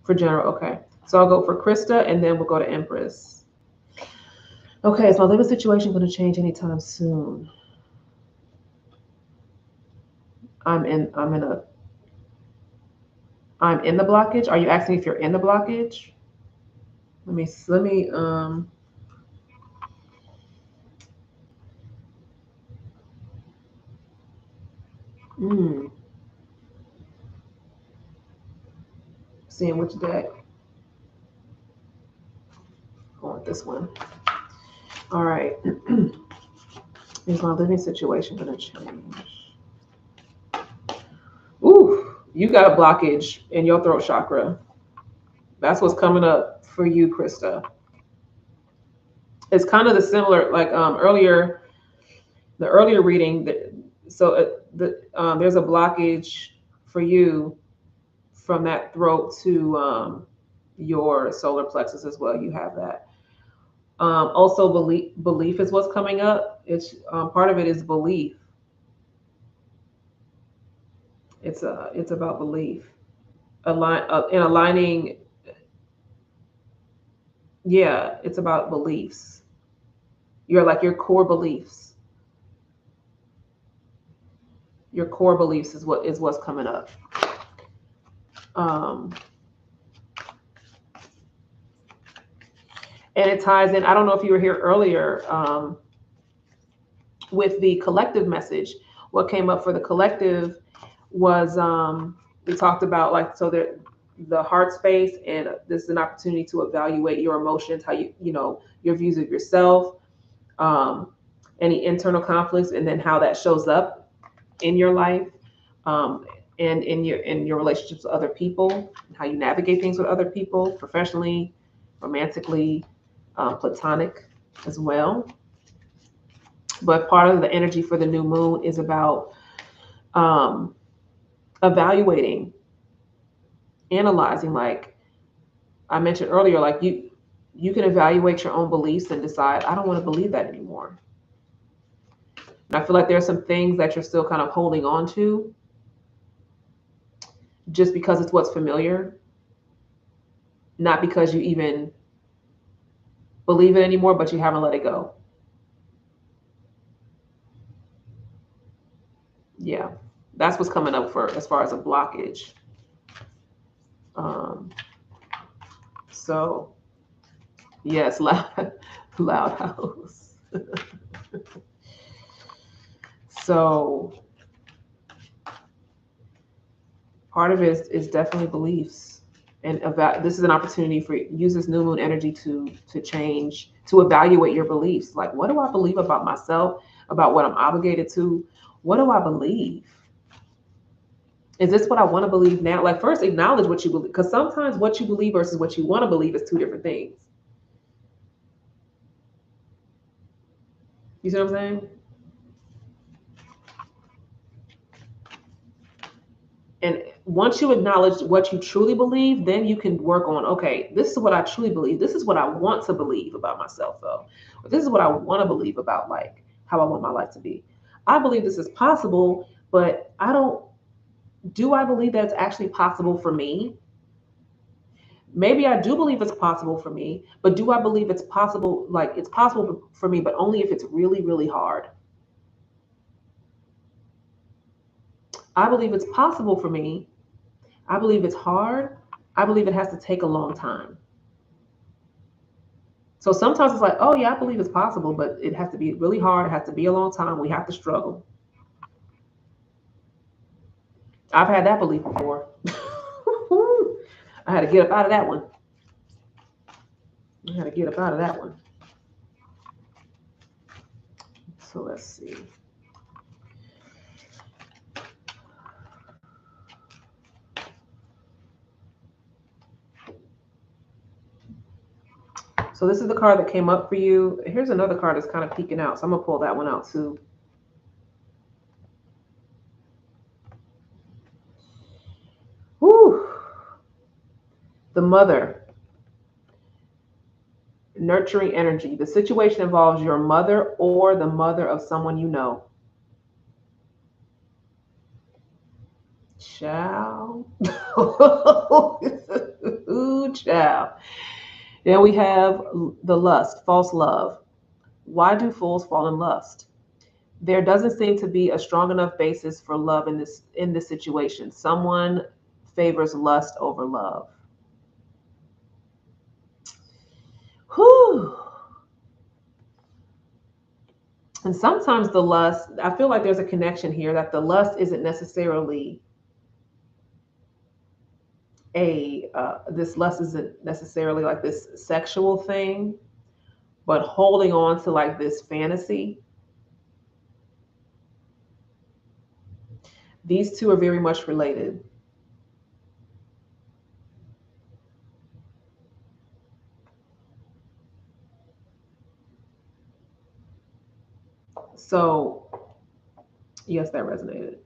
for general. Okay. So I'll go for Krista and then we'll go to Empress. Okay, is my living situation going to change anytime soon? I'm in the blockage. Are you asking if you're in the blockage? Let me mm, seeing which deck. Go with this one. All right. Is my living situation going to change? Ooh, you got a blockage in your throat chakra. That's what's coming up for you, Krista. It's kind of the similar, like earlier, the earlier reading. There's a blockage for you from that throat to your solar plexus as well. You have that. Also, belief is what's coming up. It's part of it is belief. It's about belief, aligning. Yeah, it's about beliefs. You're like your core beliefs. Your core beliefs is what's coming up. Um, and it ties in. I don't know if you were here earlier with the collective message. What came up for the collective was we talked about like so that the heart space, and this is an opportunity to evaluate your emotions, how you know your views of yourself, any internal conflicts, and then how that shows up in your life, and in your relationships with other people, how you navigate things with other people, professionally, romantically, platonic as well. But part of the energy for the new moon is about um, evaluating, analyzing. Like I mentioned earlier, like you can evaluate your own beliefs and decide, I don't want to believe that anymore. And I feel like there's some things that you're still kind of holding on to. just because it's what's familiar, not because you even believe it anymore, but you haven't let it go. Yeah, that's what's coming up for as far as a blockage. Um, so yes, loud, loud house. So part of it is definitely beliefs, and about this is an opportunity for use this new moon energy to change, to evaluate your beliefs. Like, what do I believe about myself, about what I'm obligated to? What do I believe? Is this what I want to believe now? Like, first acknowledge what you believe, because sometimes what you believe versus what you want to believe is two different things. You see what I'm saying? And once you acknowledge what you truly believe, then you can work on, okay, this is what I truly believe. This is what I want to believe about myself, though. Or this is what I want to believe about, like, how I want my life to be. I believe this is possible, but I don't, do I believe that it's actually possible for me? Maybe I do believe it's possible for me, but do I believe it's possible, like, it's possible for me, but only if it's really, really hard? I believe it's possible for me. I believe it's hard. I believe it has to take a long time. So sometimes it's like, oh yeah, I believe it's possible, but it has to be really hard. It has to be a long time. We have to struggle. I've had that belief before. I had to get up out of that one. I had to get up out of that one. So let's see. So this is the card that came up for you. Here's another card that's kind of peeking out. So I'm gonna pull that one out too. Whew. The mother. Nurturing energy. The situation involves your mother or the mother of someone you know. Child. Ooh, child. Then we have the lust, false love. Why do fools fall in lust? There doesn't seem to be a strong enough basis for love in this situation. Someone favors lust over love. Whew. And sometimes the lust, I feel like there's a connection here that the lust isn't necessarily this lust isn't necessarily like this sexual thing, but holding on to like this fantasy. These two are very much related. So, yes, that resonated.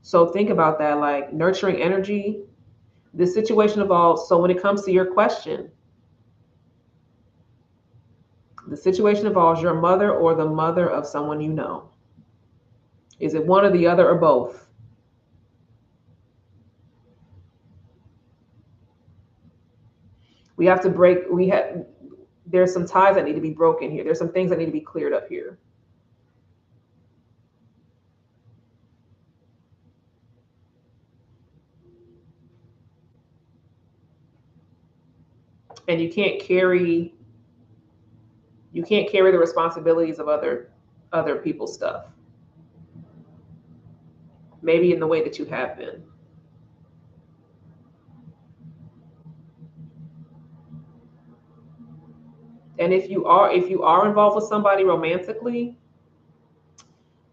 So, think about that, like nurturing energy. This situation evolves. So, when it comes to your question, the situation involves your mother or the mother of someone you know. Is it one or the other or both? We have to break, there's some ties that need to be broken here. There's some things that need to be cleared up here. And you can't carry the responsibilities of other people's stuff. Maybe in the way that you have been. And if you are involved with somebody romantically,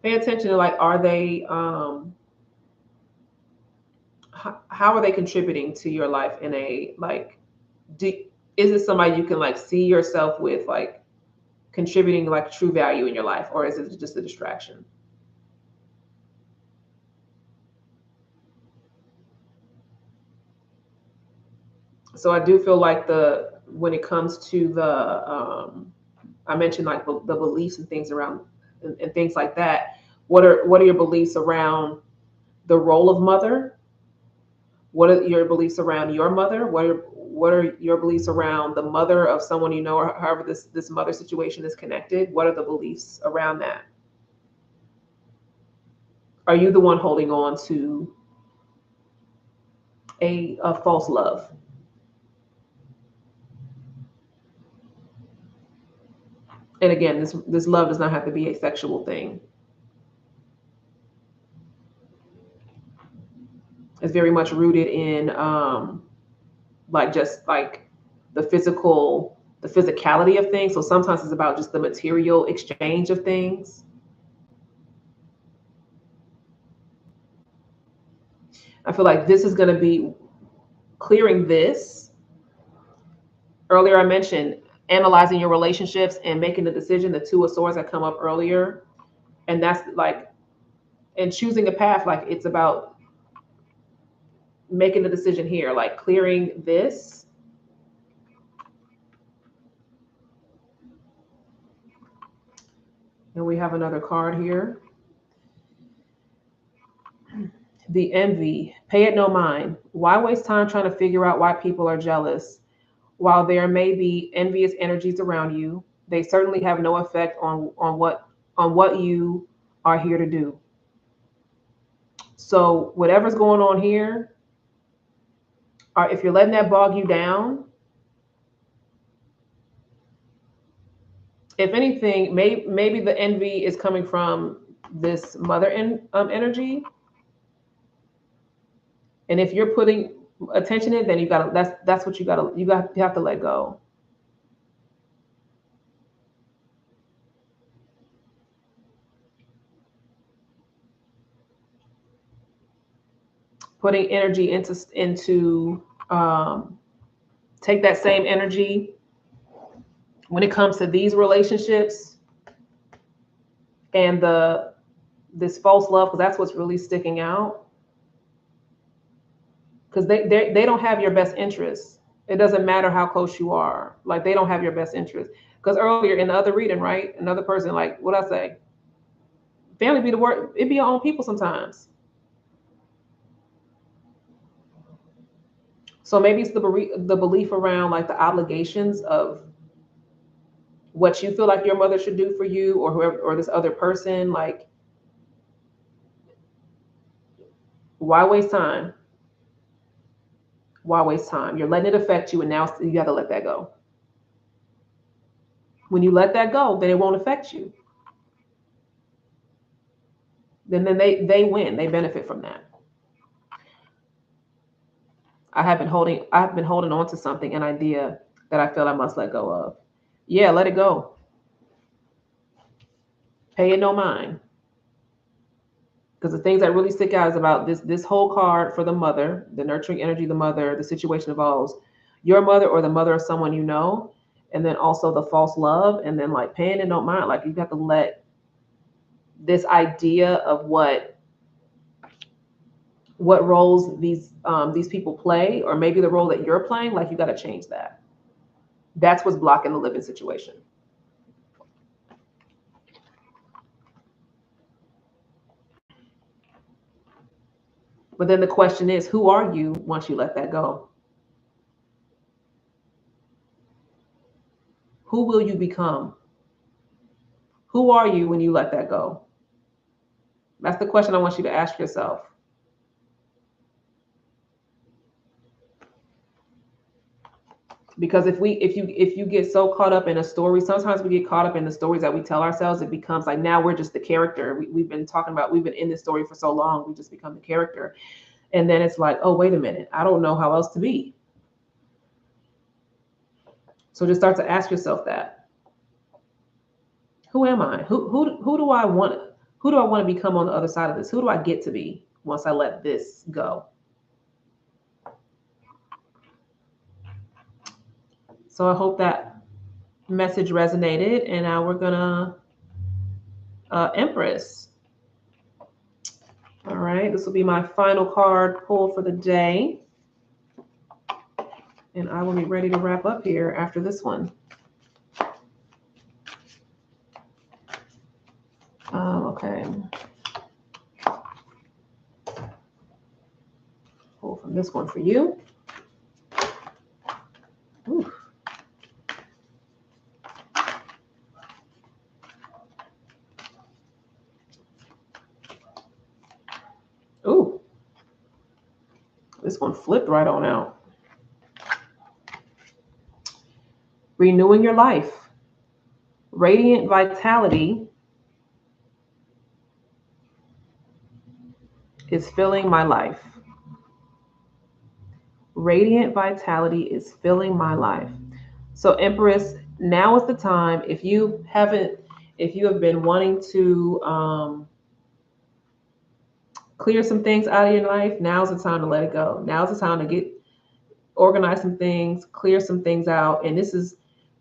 pay attention to, like, are they how are they contributing to your life in a, like, do, is it somebody you can like see yourself with, like contributing like true value in your life, or is it just a distraction? So I do feel like the when it comes to the I mentioned like the beliefs and things around and things like that. What are your beliefs around the role of mother? What are your beliefs around your mother? What are your beliefs around the mother of someone you know, or however this mother situation is connected? What are the beliefs around that? Are you the one holding on to a false love? And again, this love does not have to be a sexual thing. It's very much rooted in like just like the physicality of things. So sometimes it's about just the material exchange of things. I feel like this is going to be clearing this. Earlier, I mentioned analyzing your relationships and making the decision, the two of swords that come up earlier. And that's like, and choosing a path, like it's about making the decision here, like clearing this. And we have another card here. The envy. Pay it no mind. Why waste time trying to figure out why people are jealous? While there may be envious energies around you, they certainly have no effect on what you are here to do. So whatever's going on here, or if you're letting that bog you down, if anything, maybe the envy is coming from this energy. And if you're putting attention in, then you gotta that's what you have to let go. Putting energy into take that same energy when it comes to these relationships and the this false love, because that's what's really sticking out. Because they don't have your best interests. It doesn't matter how close you are. Like they don't have your best interest. Because earlier in the other reading, right, another person, like what I say, family be the word. It be your own people sometimes. So maybe it's the belief around like the obligations of what you feel like your mother should do for you, or whoever, or this other person. Like, why waste time? Why waste time? You're letting it affect you, and now you got to let that go. When you let that go, then it won't affect you. Then they win. They benefit from that. I've been holding on to something, an idea that I feel I must let go of. Yeah, let it go. Pay it no mind. Because the things that really stick out is about this whole card for the mother, the nurturing energy, the mother, the situation involves your mother or the mother of someone you know, and then also the false love, and then like paying it no mind. Like you got to let this idea of what roles these people play, or maybe the role that you're playing, like you got to change that. That's what's blocking the living situation. But then the question is, who are you once you let that go? Who will you become? Who are you when you let that go? That's the question I want you to ask yourself. Because if you get so caught up in a story, sometimes we get caught up in the stories that we tell ourselves. It becomes like now we're just the character. We've been talking about, we've been in this story for so long, we just become the character. And then it's like, oh, wait a minute, I don't know how else to be. So just start to ask yourself that. Who am I? Who do I want? Who do I want to become on the other side of this? Who do I get to be once I let this go? So I hope that message resonated. And now we're gonna Empress. All right, this will be my final card pull for the day. And I will be ready to wrap up here after this one. Okay. Pull from this one for you. Ooh. Ooh. This one flipped right on out. Renewing your life. Radiant vitality is filling my life. Radiant vitality is filling my life. So, Empress, now is the time. If you have been wanting to clear some things out of your life, now's the time to let it go. Now's the time to get organize some things, clear some things out. And this is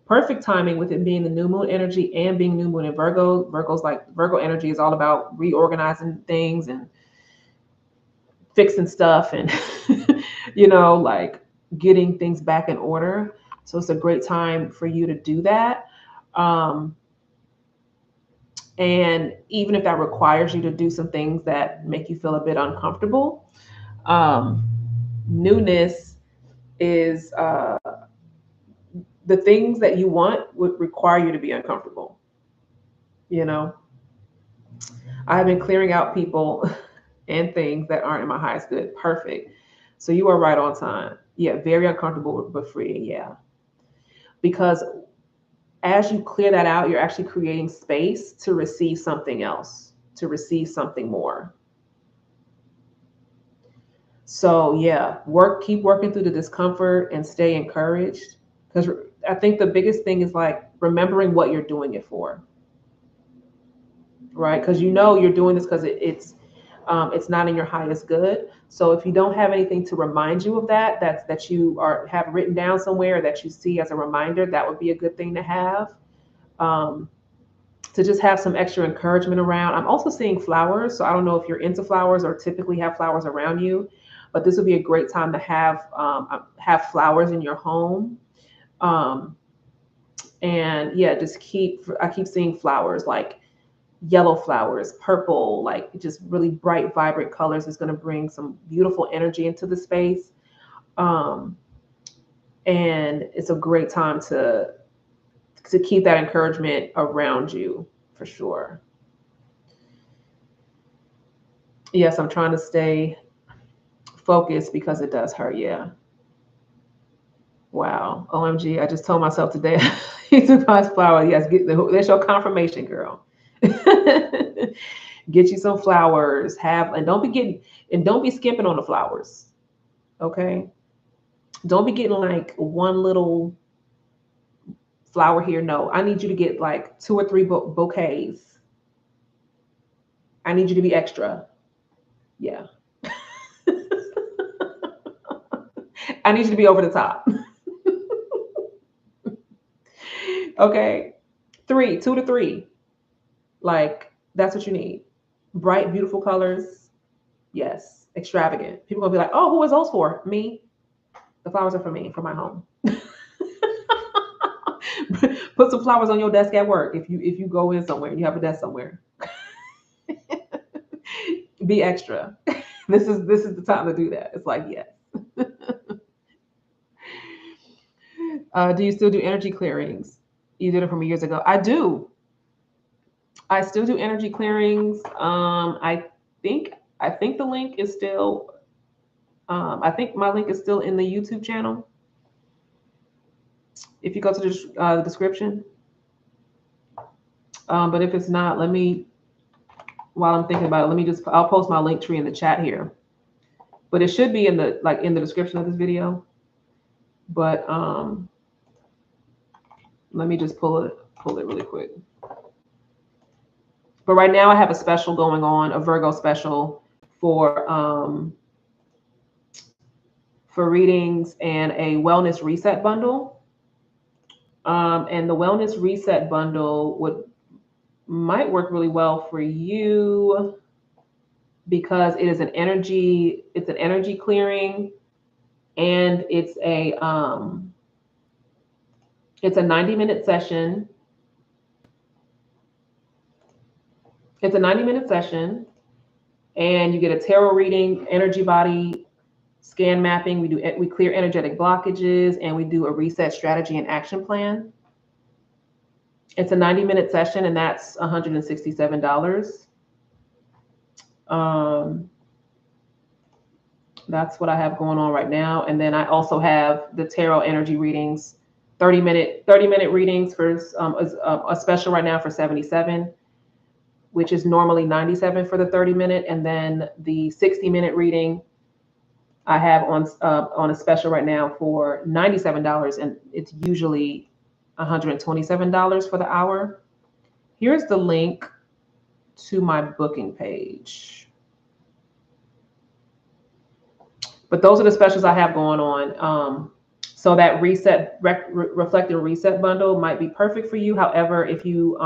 perfect timing with it being the new moon energy and being new moon in Virgo. Virgo energy is all about reorganizing things and fixing stuff and like getting things back in order. So it's a great time for you to do that. And even if that requires you to do some things that make you feel a bit uncomfortable, newness is the things that you want would require you to be uncomfortable. I have been clearing out people and things that aren't in my highest good. Perfect. So you are right on time. Yeah, very uncomfortable but free. Yeah. Because as you clear that out, you're actually creating space to receive something else, to receive something more. So yeah, keep working through the discomfort and stay encouraged. Because I think the biggest thing is like remembering what you're doing it for, right? Because you're doing this because it's not in your highest good. So if you don't have anything to remind you of that you have written down somewhere that you see as a reminder, that would be a good thing to have. To just have some extra encouragement around. I'm also seeing flowers. So I don't know if you're into flowers or typically have flowers around you, but this would be a great time to have flowers in your home. Um, and yeah, I keep seeing flowers like yellow flowers, purple, like just really bright, vibrant colors is going to bring some beautiful energy into the space. Um, and it's a great time to keep that encouragement around you for sure. Yes, I'm trying to stay focused because it does hurt. Yeah. Wow. OMG. I just told myself today he took my flower. Yes, there's your confirmation, girl. Get you some flowers. Don't be skimping on the flowers. Okay. Don't be getting like one little flower here. No, I need you to get like two or three bouquets. I need you to be extra. Yeah. I need you to be over the top. Okay. 2 to 3. Like, that's what you need. Bright, beautiful colors. Yes. Extravagant. People gonna be like, oh, who is those for? Me. The flowers are for me, for my home. Put some flowers on your desk at work if you go in somewhere, you have a desk somewhere. Be extra. This is the time to do that. It's like, yes. Do you still do energy clearings? You did it from years ago. I do. I still do energy clearings. Think I think the link is still. I think my link is still in the YouTube channel. If you go to the description. But if it's not, while I'm thinking about it, I'll post my link tree in the chat here. But it should be in the description of this video. But let me just pull it really quick. But right now I have a special going on, a Virgo special for readings and a wellness reset bundle. And the wellness reset bundle might work really well for you because it's an energy clearing, and it's a 90-minute session. It's a 90-minute session, and you get a tarot reading, energy body scan mapping. We clear energetic blockages, and we do a reset strategy and action plan. It's a 90-minute session, and that's $167. Um, that's what I have going on right now. And then I also have the tarot energy readings, 30-minute readings for a special right now for 77, which is normally 97 for the 30-minute, and then the 60-minute reading I have on a special right now for $97, and it's usually $127 for the hour. Here's the link to my booking page. But those are the specials I have going on. So that reflective reset bundle might be perfect for you. However, if you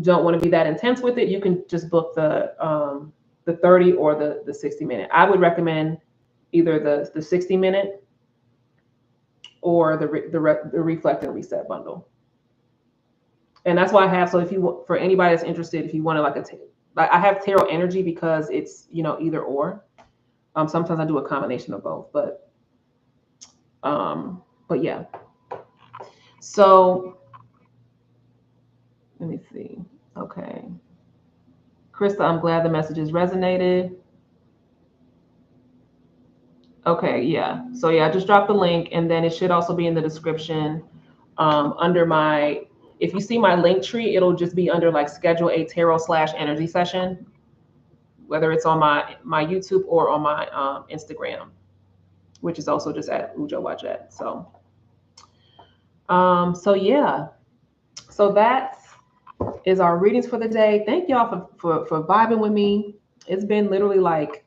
don't want to be that intense with it, you can just book the 30 or the 60-minute. I would recommend either the 60-minute or the reflect and reset bundle. And that's why I have, so if you, for anybody that's interested, if you want to I have tarot energy because it's, either or. Sometimes I do a combination of both, but yeah. So let me see. Okay. Krista, I'm glad the messages resonated. Okay, yeah. So yeah, I just dropped the link, and then it should also be in the description under my, if you see my link tree, it'll just be under like schedule a tarot/energy session, whether it's on my YouTube or on my Instagram, which is also just at Ujo Wajet. So yeah. So that is our readings for the day. Thank y'all for vibing with me. It's been literally like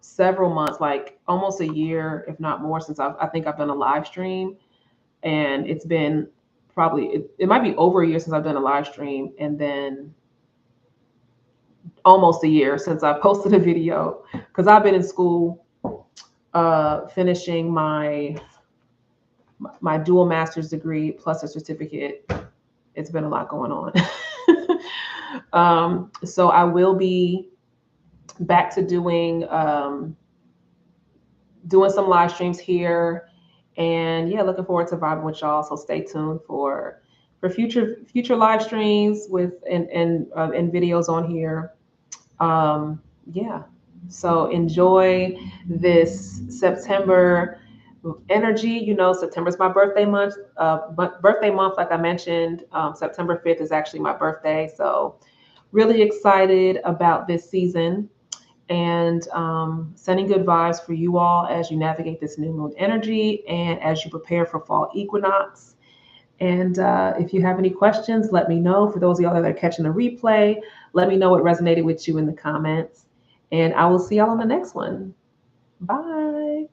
several months, like almost a year, if not more, since I think I've done a live stream. And it's been probably, it might be over a year since I've done a live stream, and then almost a year since I posted a video, because I've been in school finishing my dual master's degree plus a certificate. It's been a lot going on. So I will be back to doing some live streams here, and yeah, looking forward to vibing with y'all. So stay tuned for future live streams with and videos on here. Yeah, so enjoy this September energy. September's my birthday month. Like I mentioned, September 5th is actually my birthday. So really excited about this season, and sending good vibes for you all as you navigate this new moon energy and as you prepare for fall equinox. And if you have any questions, let me know. For those of y'all that are catching the replay, let me know what resonated with you in the comments. And I will see y'all on the next one. Bye.